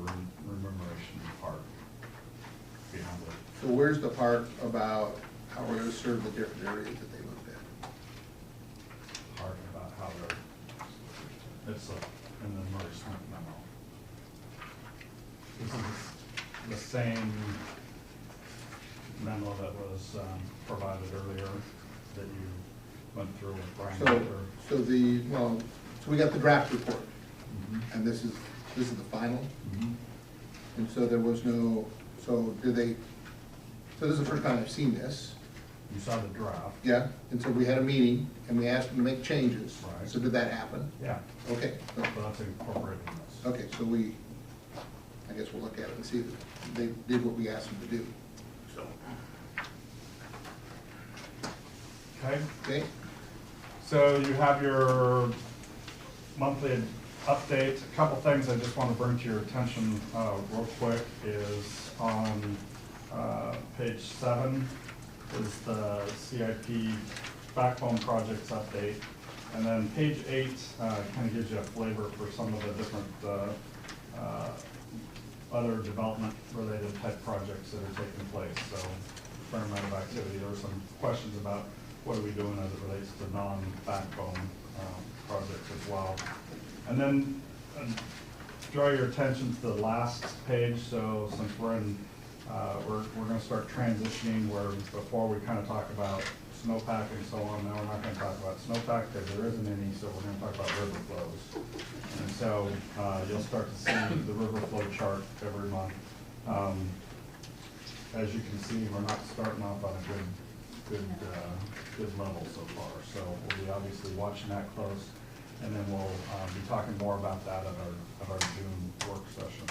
remuneration part behind it. So where's the part about how we're gonna serve the different areas that they looked at? Part about how they're, it's in the Murray Smith memo. This is the same memo that was provided earlier that you went through with Brian. So so we got the draft report, Mhm. and this is the final? Mhm. And so there was no, so this is the first time I've seen this, You saw the draft. yeah? And so we had a meeting, and we asked them to make changes. Right. So did that happen? Yeah, Okay, so that's incorporated in this. okay, so I guess we'll look at it and see that they did what we asked them to do, so. Okay, Okay, so you have your monthly update. A couple things I just want to bring to your attention real quick is on page 7 is the CIP backbone projects update. And then page 8 kind of gives you a flavor for some of the different other development-related type projects that are taking place. So a fair amount of activity. There were some questions about what are we doing as it relates to non-backbone projects as well. And then draw your attention to the last page. So since we're in, we're going to start transitioning where before we kind of talk about snowpack and so on. Now we're not going to talk about snowpack because there isn't any, so we're going to talk about river flows. And so you'll start to see the river flow chart every month. As you can see, we're not starting off on a good level so far. So we'll be obviously watching that close, and then we'll be talking more about that at our June work session.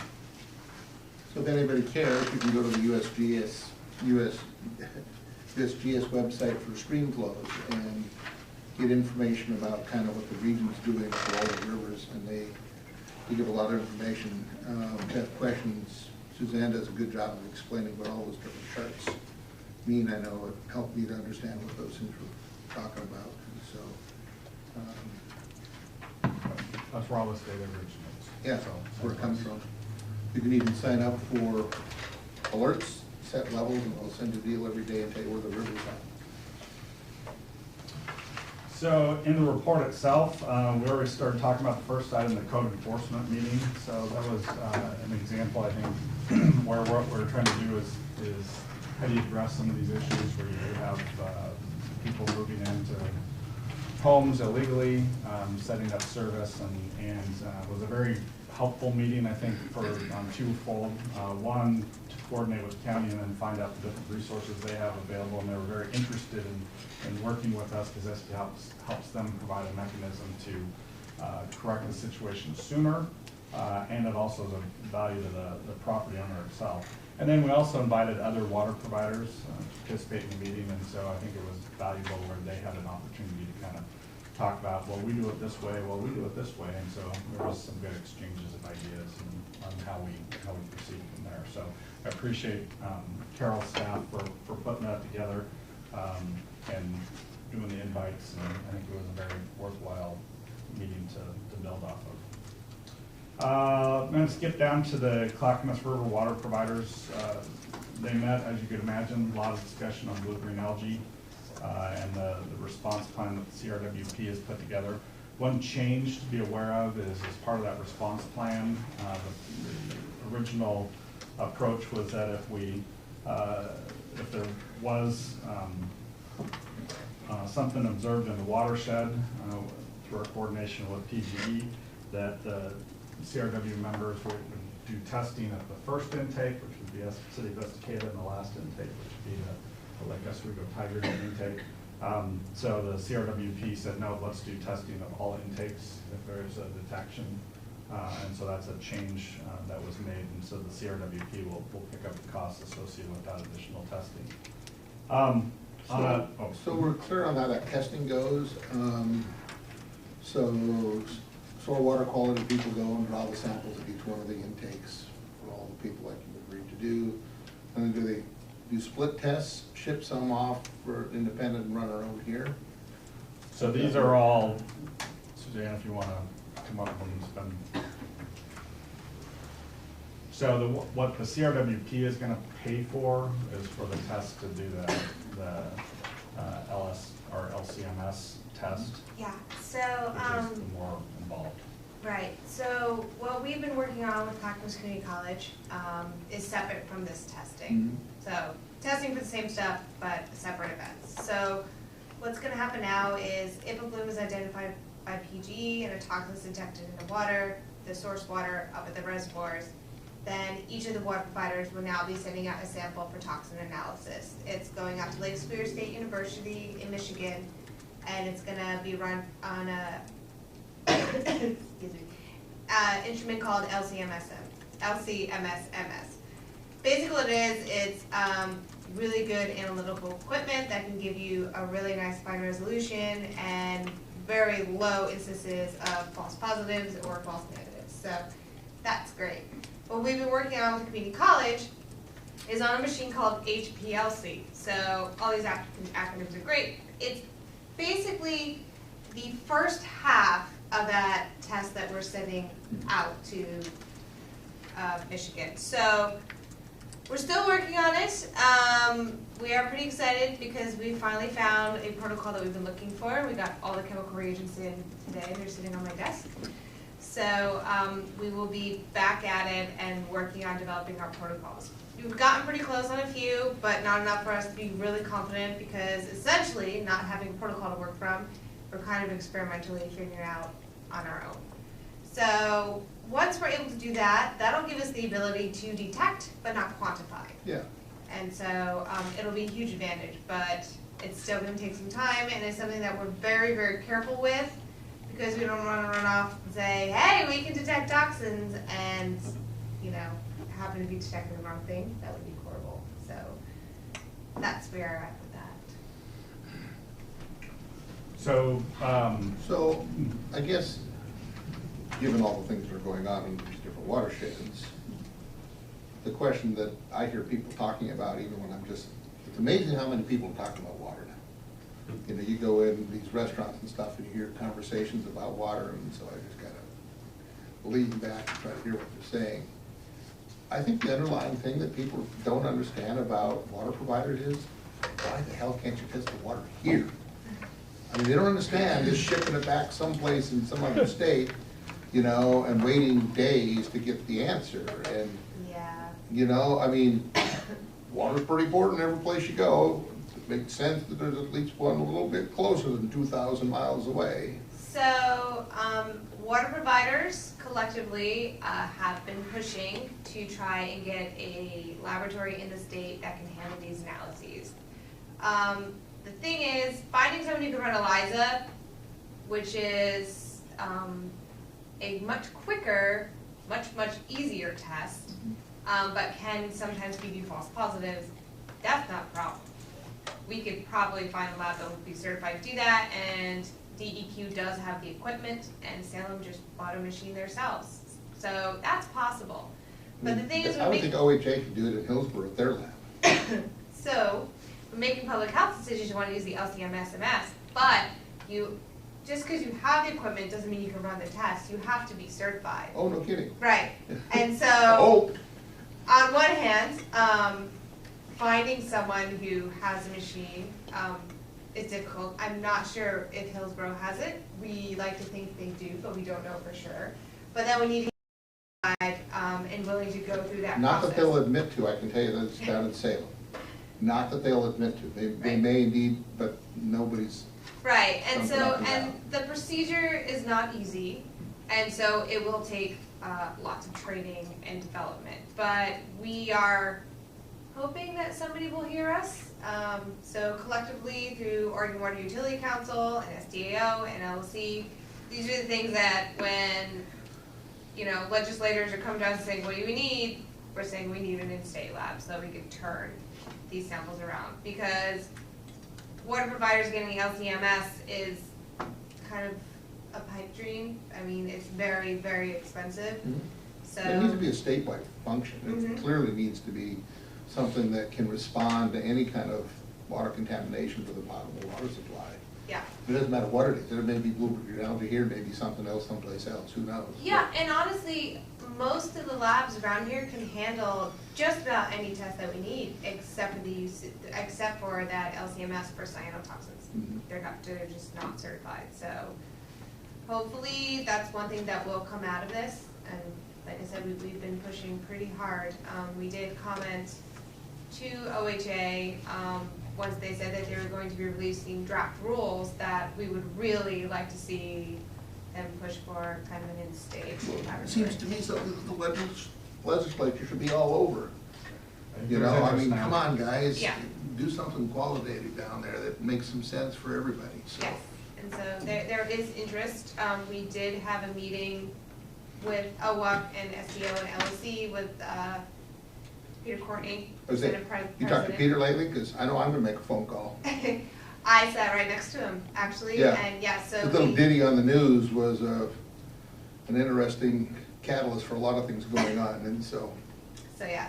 so if anybody cares, you can go to the USGS website for stream flows and get information about kind of what the region's doing for all the rivers, and they give a lot of information. If you have questions Suzanne does a good job of explaining what all those different charts mean. I know it helped me to understand what those things were talking about, and so, That's where all this data originates. yeah, So, that's where it comes from. You can even sign up for alerts, set levels, and they'll send you a deal every day and tell you where the river's at. So in the report itself, we already started talking about the first item, the code enforcement meeting. So that was an example, I think, where what we're trying to do is how do you address some of these issues where you have people moving into homes illegally, setting up service, and it was a very helpful meeting, I think, for twofold. One, to coordinate with the county and then find out the different resources they have available, and they were very interested in working with us because this helps them provide a mechanism to correct the situation sooner, and it also is a value to the property owner itself. And then we also invited other water providers to participate in the meeting, and so I think it was valuable where they had an opportunity to kind of talk about, well, we do it this way, well, we do it this way, and so there was some good exchanges of ideas on how we proceed from there. So I appreciate Carol's staff for putting that together and doing the invites, and I think it was a very worthwhile meeting to build off of. I'm going to skip down to the Clackamas River water providers. They met, as you could imagine, a lot of discussion on blue-green algae and the response plan that the CRWP has put together. One change to be aware of is as part of that response plan, the original approach was that if there was something observed in the watershed through our coordination with PGE, that the CRW members would do testing at the first intake, which would be City of Estacada, and the last intake, which would be the Lake Oswego Tiger intake. So the CRWP said, no, let's do testing of all intakes if there's a detection. And so that's a change that was made, and so the CRWP will pick up the costs associated with that additional testing. So we're clear on how that testing goes. So soil water quality people go and draw the samples of each one of the intakes for all the people like you agreed to do. And then do they do split tests, ship some off for independent and run our own here? So these are all, Suzanne, if you want to come up and spend. So what the CRWP is going to pay for is for the test to do the LS or LCMS test. Yeah, so, Which is the more involved. right, so what we've been working on with Clackamas Community College is separate from this testing. So, testing for the same stuff, but separate events. So, what's gonna happen now is if a bloom is identified by PGE and a toxin is detected in the water, the source water up at the reservoirs, then each of the water providers will now be sending out a sample for toxin analysis. It's going out to Lake Superior State University in Michigan, and it's gonna be run on a excuse me, instrument called LCMS. Basically what it is, it's really good analytical equipment that can give you a really nice fine resolution and very low instances of false positives or false negatives. So that's great. What we've been working on with community college is on a machine called HPLC. So all these acronyms are great. It's basically the first half of that test that we're sending out to Michigan. So we're still working on it. We are pretty excited because we finally found a protocol that we've been looking for. We got all the chemical reagents in today. They're sitting on my desk. So we will be back at it and working on developing our protocols. We've gotten pretty close on a few, but not enough for us to be really confident because essentially, not having a protocol to work from, we're kind of experimentally figuring out on our own. So once we're able to do that, that'll give us the ability to detect but not quantify. Yeah. And so it'll be a huge advantage, but it's still going to take some time, and it's something that we're very, very careful with because we don't want to run off and say, hey, we can detect toxins, and, you know, happen to be detecting the wrong thing. That would be horrible. So that's where we're at with that. So, So I guess, given all the things that are going on in these different watersheds, the question that I hear people talking about, even when I'm just, it's amazing how many people are talking about water now. You know, you go in these restaurants and stuff and you hear conversations about water, and so I just gotta lean back and try to hear what they're saying. I think the underlying thing that people don't understand about water providers is, why the hell can't you test the water here? I mean, they don't understand just shipping it back someplace in some other state, you know, and waiting days to get the answer. And, Yeah. you know, I mean, water's pretty important every place you go. It makes sense that there's at least one a little bit closer than 2,000 miles away. So, water providers collectively have been pushing to try and get a laboratory in the state that can handle these analyses. The thing is, finding somebody who can run ELISA, which is a much quicker, much easier test, but can sometimes give you false positives, that's not a problem. We could probably find a lab that would be certified to do that, and DEQ does have the equipment, and Salem just bought a machine themselves. So that's possible. But the thing is, I would think OHA could do it in Hillsborough at their lab. so when making public health decisions, you want to use the LCMS, but just because you have the equipment doesn't mean you can run the test. You have to be certified. Oh, no kidding. Right. And so, Oh, on one hand, finding someone who has a machine is difficult. I'm not sure if Hillsborough has it. We like to think they do, but we don't know for sure. But then we need to be and willing to go through that not process. that they'll admit to, I can tell you that it's down in Salem. Not that they'll admit to. They Right. may indeed, but nobody's. Right, and Something so, up and and down. the procedure is not easy, and so it will take lots of training and development. But we are hoping that somebody will hear us. So collectively, through Oregon Water Utility Council and SDAO and LLC, these are the things that when, you know, legislators are coming to us and saying, what do we need? We're saying we need an in-state lab so that we can turn these samples around. Because water providers getting LCMS is kind of a pipe dream. I mean, it's very expensive. So It needs to be a statewide function. It clearly needs to be something that can respond to any kind of water contamination with a potable water supply. yeah. It doesn't matter what it is. It may be Blue Ridge down to here, maybe something else someplace else, who knows? Yeah, and honestly, most of the labs around here can handle just about any test that we need, except for that LCMS for cyanotoxins. They're just not certified. So hopefully that's one thing that will come out of this. And like I said, we've been pushing pretty hard. We did comment to OHA once they said that they were going to be releasing draft rules that we would really like to see them push for kind of an in-state laboratory. It seems to me something that the legislature should be all over. You know, There's I mean, interest now. come on, guys. Yeah. Do something qualitative down there that makes some sense for everybody, so. Yes, and so there is interest. We did have a meeting with OWUC and SDO and LLC with Peter Courtney, Was it, Senate President. you talked to Peter lately? Because I know I'm gonna make a phone call. I sat right next to him, actually, Yeah. and yeah, so The little we, ditty on the news was an interesting catalyst for a lot of things going on, and so.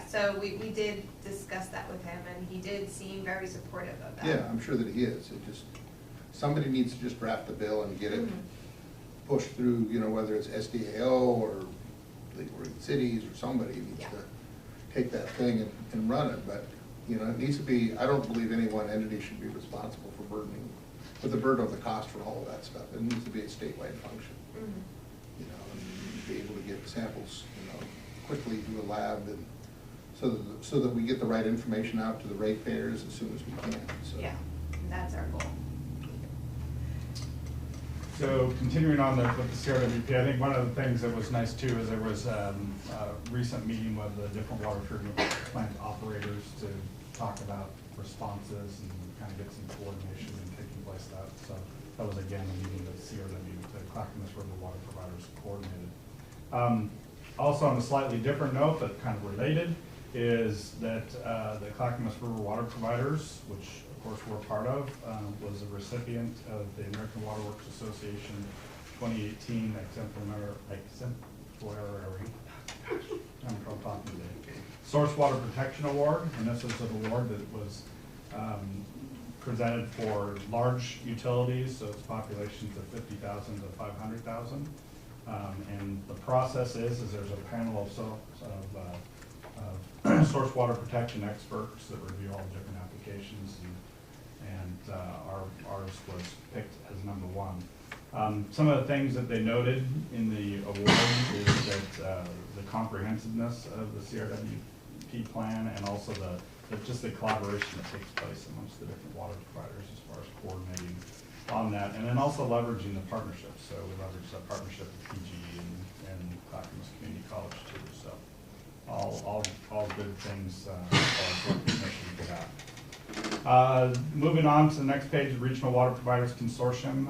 so we did discuss that with him, and he did seem very supportive of that. Yeah, I'm sure that he is. It just, somebody needs to just draft the bill and get it pushed through, you know, whether it's SDAO or League of Oregon Cities or somebody needs Yeah. to take that thing and run it. But, you know, it needs to be, I don't believe any one entity should be responsible for with the burden of the cost for all of that stuff. It needs to be a statewide function, you know, and be able to get samples, you know, quickly to a lab and so that we get the right information out to the ratepayers as soon as we can, so. Yeah, and that's our goal. So continuing on with the CRWP, I think one of the things that was nice too is there was a recent meeting with the different water treatment plant operators to talk about responses and kind of get some coordination and taking place that. So that was again a meeting that CRW, the Clackamas River Water Providers coordinated. Also on a slightly different note, but kind of related, is that the Clackamas River Water Providers, which of course we're part of, was a recipient of the American Water Works Association 2018 exemplary I'm from talking today. Source Water Protection Award, and this is an award that was presented for large utilities, so it's populations of 50,000 to 500,000. And the process is there's a panel of source water protection experts that review all the different applications, and ours was picked as number one. Some of the things that they noted in the award is that the comprehensiveness of the CRWP plan, and also just the collaboration that takes place amongst the different water providers as far as coordinating on that, and then also leveraging the partnerships. So we leveraged the partnership with PGE and Clackamas Community College too. So all good things as far as recognition for that. Moving on to the next page, Regional Water Providers Consortium.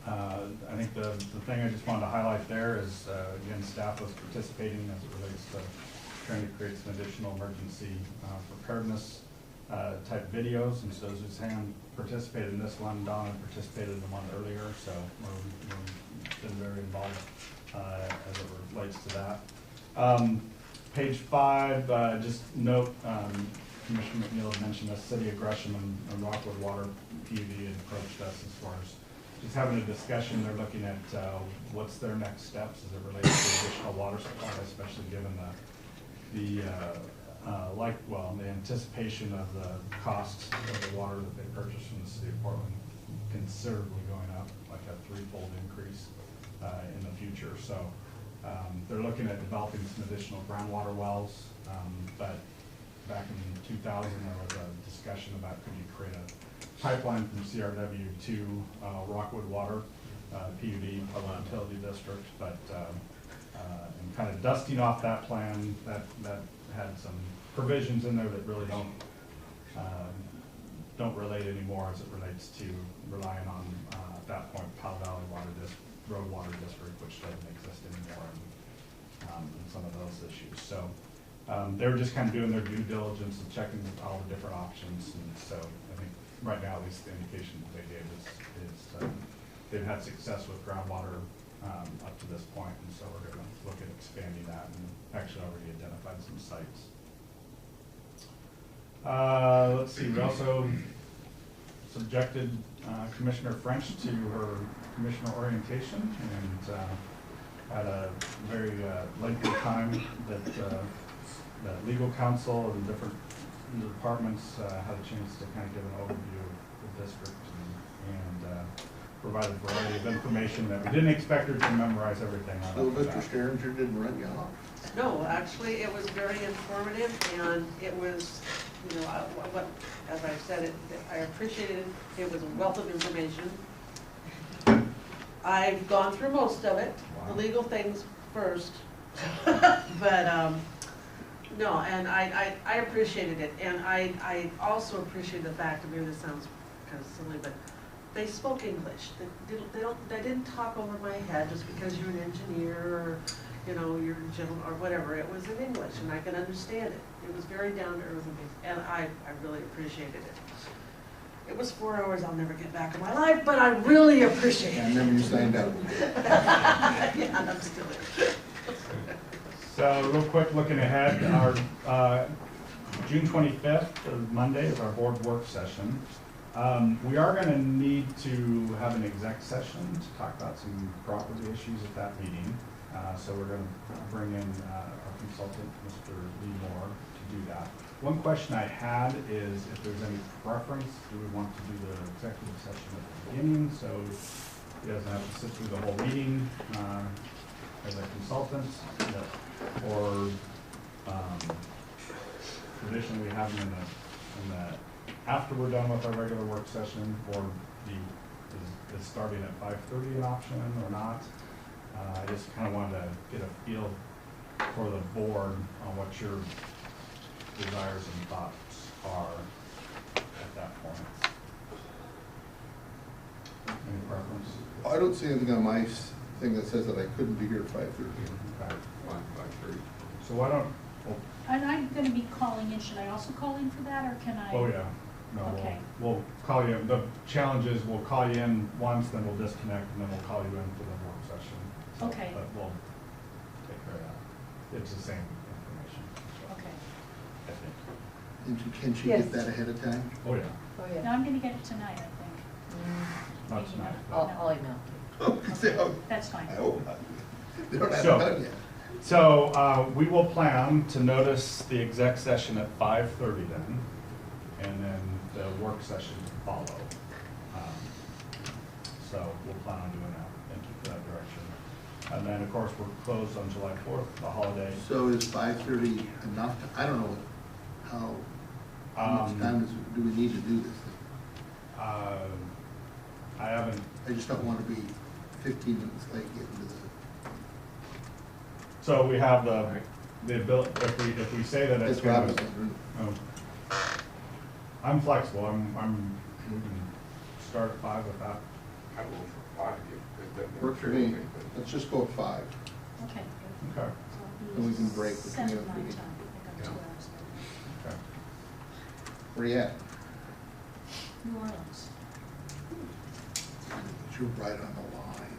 I think the thing I just wanted to highlight there is, again, staff was participating as it relates to trying to create some additional emergency preparedness type videos. And so Suzanne participated in this one, Donna participated in the one earlier, so we've been very involved as it relates to that. Page 5, just note, Commissioner McNeil had mentioned the City of Gresham and Rockwood Water PUD had approached us as far as just having a discussion. They're looking at what's their next steps as it relates to additional water supply, especially given the anticipation of the costs of the water that they purchase from the City of Portland considerably going up, like a 3-fold increase in the future. So they're looking at developing some additional groundwater wells, but back in 2000 there was a discussion about could you create a pipeline from CRW to Rockwood Water, PUD, Public Utility District, but and kind of dusting off that plan, that had some provisions in there that really don't relate anymore as it relates to relying on at that point Powell Valley Road Water District, which doesn't exist anymore, and some of those issues. So they were just kind of doing their due diligence and checking all the different options, and so I think right now at least the indication that they gave is they've had success with groundwater up to this point, and so we're going to look at expanding that, and actually already identified some sites. Let's see, we also subjected Commissioner French to her commissioner orientation, and had a very lengthy time that legal counsel and different departments had a chance to kind of give an overview of the district and provide a variety of information that we didn't expect her to memorize everything on. So Mr. Sterringer didn't run you off? No, actually, it was very informative, and it was, as I said, I appreciated it. It was a wealth of information. I've gone through most of it, the legal things first, but no, and I appreciated it, and I also appreciated the fact, maybe this sounds kind of silly, but they spoke English. They didn't talk over my head just because you're an engineer or you're a gentleman or whatever. It was in English, and I can understand it. It was very down to earth, and I really appreciated it. It was 4 hours I'll never get back in my life, but I really appreciate it. I remember you signed up. Yeah, and I'm still there. So real quick, looking ahead, our June 25th, Monday, is our board work session. We are going to need to have an exec session to talk about some property issues at that meeting. So we're going to bring in our consultant, Mr. Lee Moore, to do that. One question I had is if there's any preference, do we want to do the executive session at the beginning so he doesn't have to sit through the whole meeting as a consultant, or traditionally we have them in the after we're done with our regular work session, or is starting at 5:30 an option or not? I just kind of wanted to get a feel for the board on what your desires and thoughts are at that point. Any preference? I don't see anything on my thing that says that I couldn't be here at 5:30. Okay. 5:30. So why don't, And I'm going to be calling in. Should I also call in for that, or can I? oh yeah, no, Okay. we'll call you, the challenge is we'll call you in once, then we'll disconnect, and then we'll call you in for the work session. So, Okay. but we'll take care of that. it's the same information, so, Okay. I think. And can she Yes. get that ahead of time? Oh, yeah, Oh, No, yeah. I'm gonna get it tonight, I think. not Maybe tonight. not. I'll email. That's fine. I hope not. They don't have So- it done yet. So, we will plan to notice the exec session at 5:30 then, and then the work session to follow. So we'll plan on doing that, thank you for that direction. And then, of course, we're closed on July 4th, the holiday. So is 5:30 enough? I don't know how much time do we need to do this thing? I haven't, I just don't want to be 15 minutes late getting to the, so we have the ability, if we say that it's as Rob gonna. was wondering. Oh. I'm flexible, we can start at 5 with that. I will for 5, if that Work for me. Let's just go at 5. Okay. Okay, So it'll And we be can break between 7 if my we time. need. I think I'm 2 hours later. okay. Where you at? New Orleans. You're right on the line.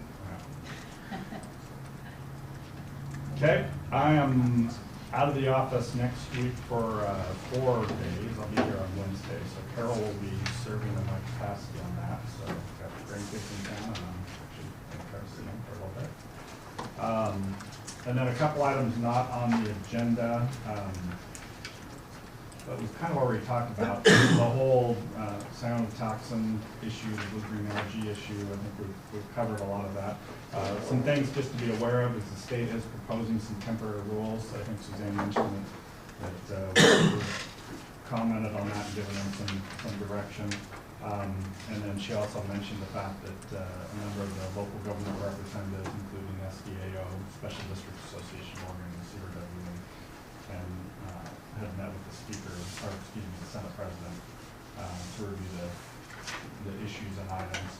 Okay, I am out of the office next week for 4 days. I'll be here on Wednesday, so Carol will be serving in my capacity on that. So I've got grandkids in town, and I'm actually going to try to see them for a little bit. And then a couple items not on the agenda. But we've kind of already talked about the whole cyanotoxin issue, the blue-green algae issue. I think we've covered a lot of that. Some things just to be aware of is the state is proposing some temporary rules. I think Suzanne mentioned that we've commented on that and given them some direction. And then she also mentioned the fact that a number of the local government representatives, including SDAO, Special District Association of Oregon, and CRW, and had met with the speaker, or excuse me, the Senate President, to review the issues and items.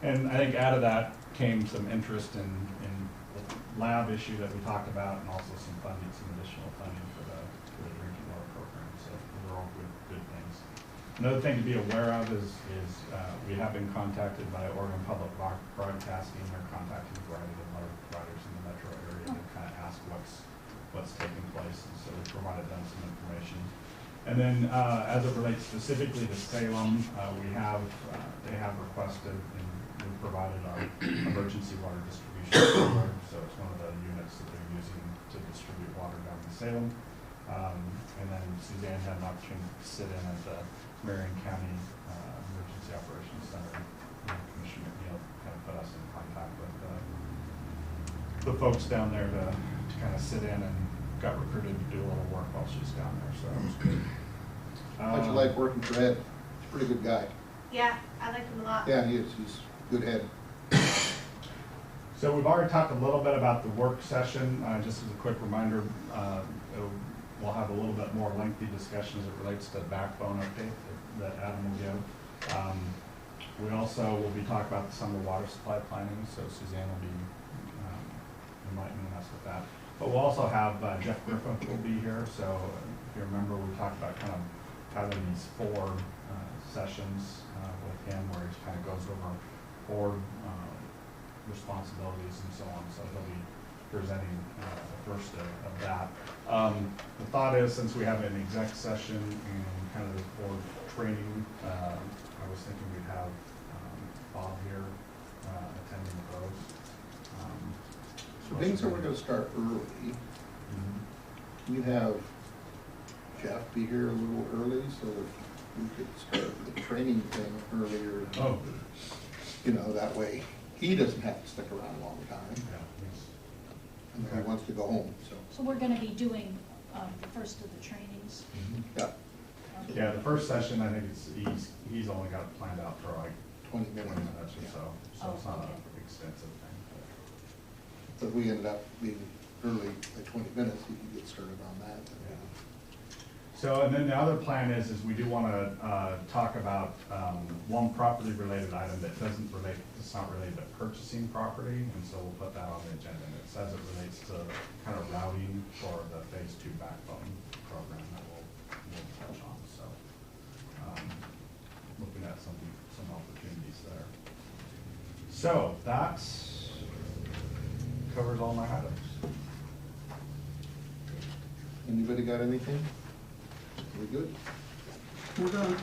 And I think out of that came some interest in the lab issue that we talked about, and also some funding, some additional funding for the drinking water program. So those are all good things. Another thing to be aware of is we have been contacted by Oregon Public Broadcasting. They're contacting a variety of water providers in the metro area to kind of ask what's taking place, and so we provided them some information. And then as it relates specifically to Salem, they have requested and we provided our emergency water distribution software, so it's one of the units that they're using to distribute water down in Salem. And then Suzanne had an opportunity to sit in at the Marion County Emergency Operations Center. Commissioner McNeil kind of put us in contact with the folks down there to kind of sit in, and got recruited to do a little work while she's down there, so it was good. How'd you like working for Ed? He's a pretty good guy. Yeah, I like him a lot. Yeah, he is. He's a good head. So we've already talked a little bit about the work session. Just as a quick reminder, we'll have a little bit more lengthy discussion as it relates to the backbone update that Adam will give. We also will be talking about the summer water supply planning, so Suzanne will be enlightening us with that. But we'll also have Jeff Griffin will be here. So if you remember, we talked about kind of having these 4 sessions with him where he kind of goes over board responsibilities and so on. So he'll be presenting the first of that. The thought is, since we have an exec session and kind of this board training, I was thinking we'd have Bob here attending those. So being so we're gonna start early, can you have Jeff be here a little early so that we could start the training thing earlier? Oh. You know, that way he doesn't have to stick around a long time, Yeah. and then he wants to go home, so. So we're gonna be doing the first of the trainings. Yeah, Yeah, the first session, I think he's only got it planned out for like 20 20 minutes. minutes or so, so it's not an extensive thing. But if we ended up being early, like 20 minutes, he could get started on that. So, and then the other plan is we do want to talk about one property-related item that doesn't relate, it's not related to purchasing property, and so we'll put that on the agenda. And it says it relates to kind of routing for the Phase 2 backbone program that we'll touch on. So, looking at some opportunities there. So that covers all my items. Anybody got anything? We good? We're done.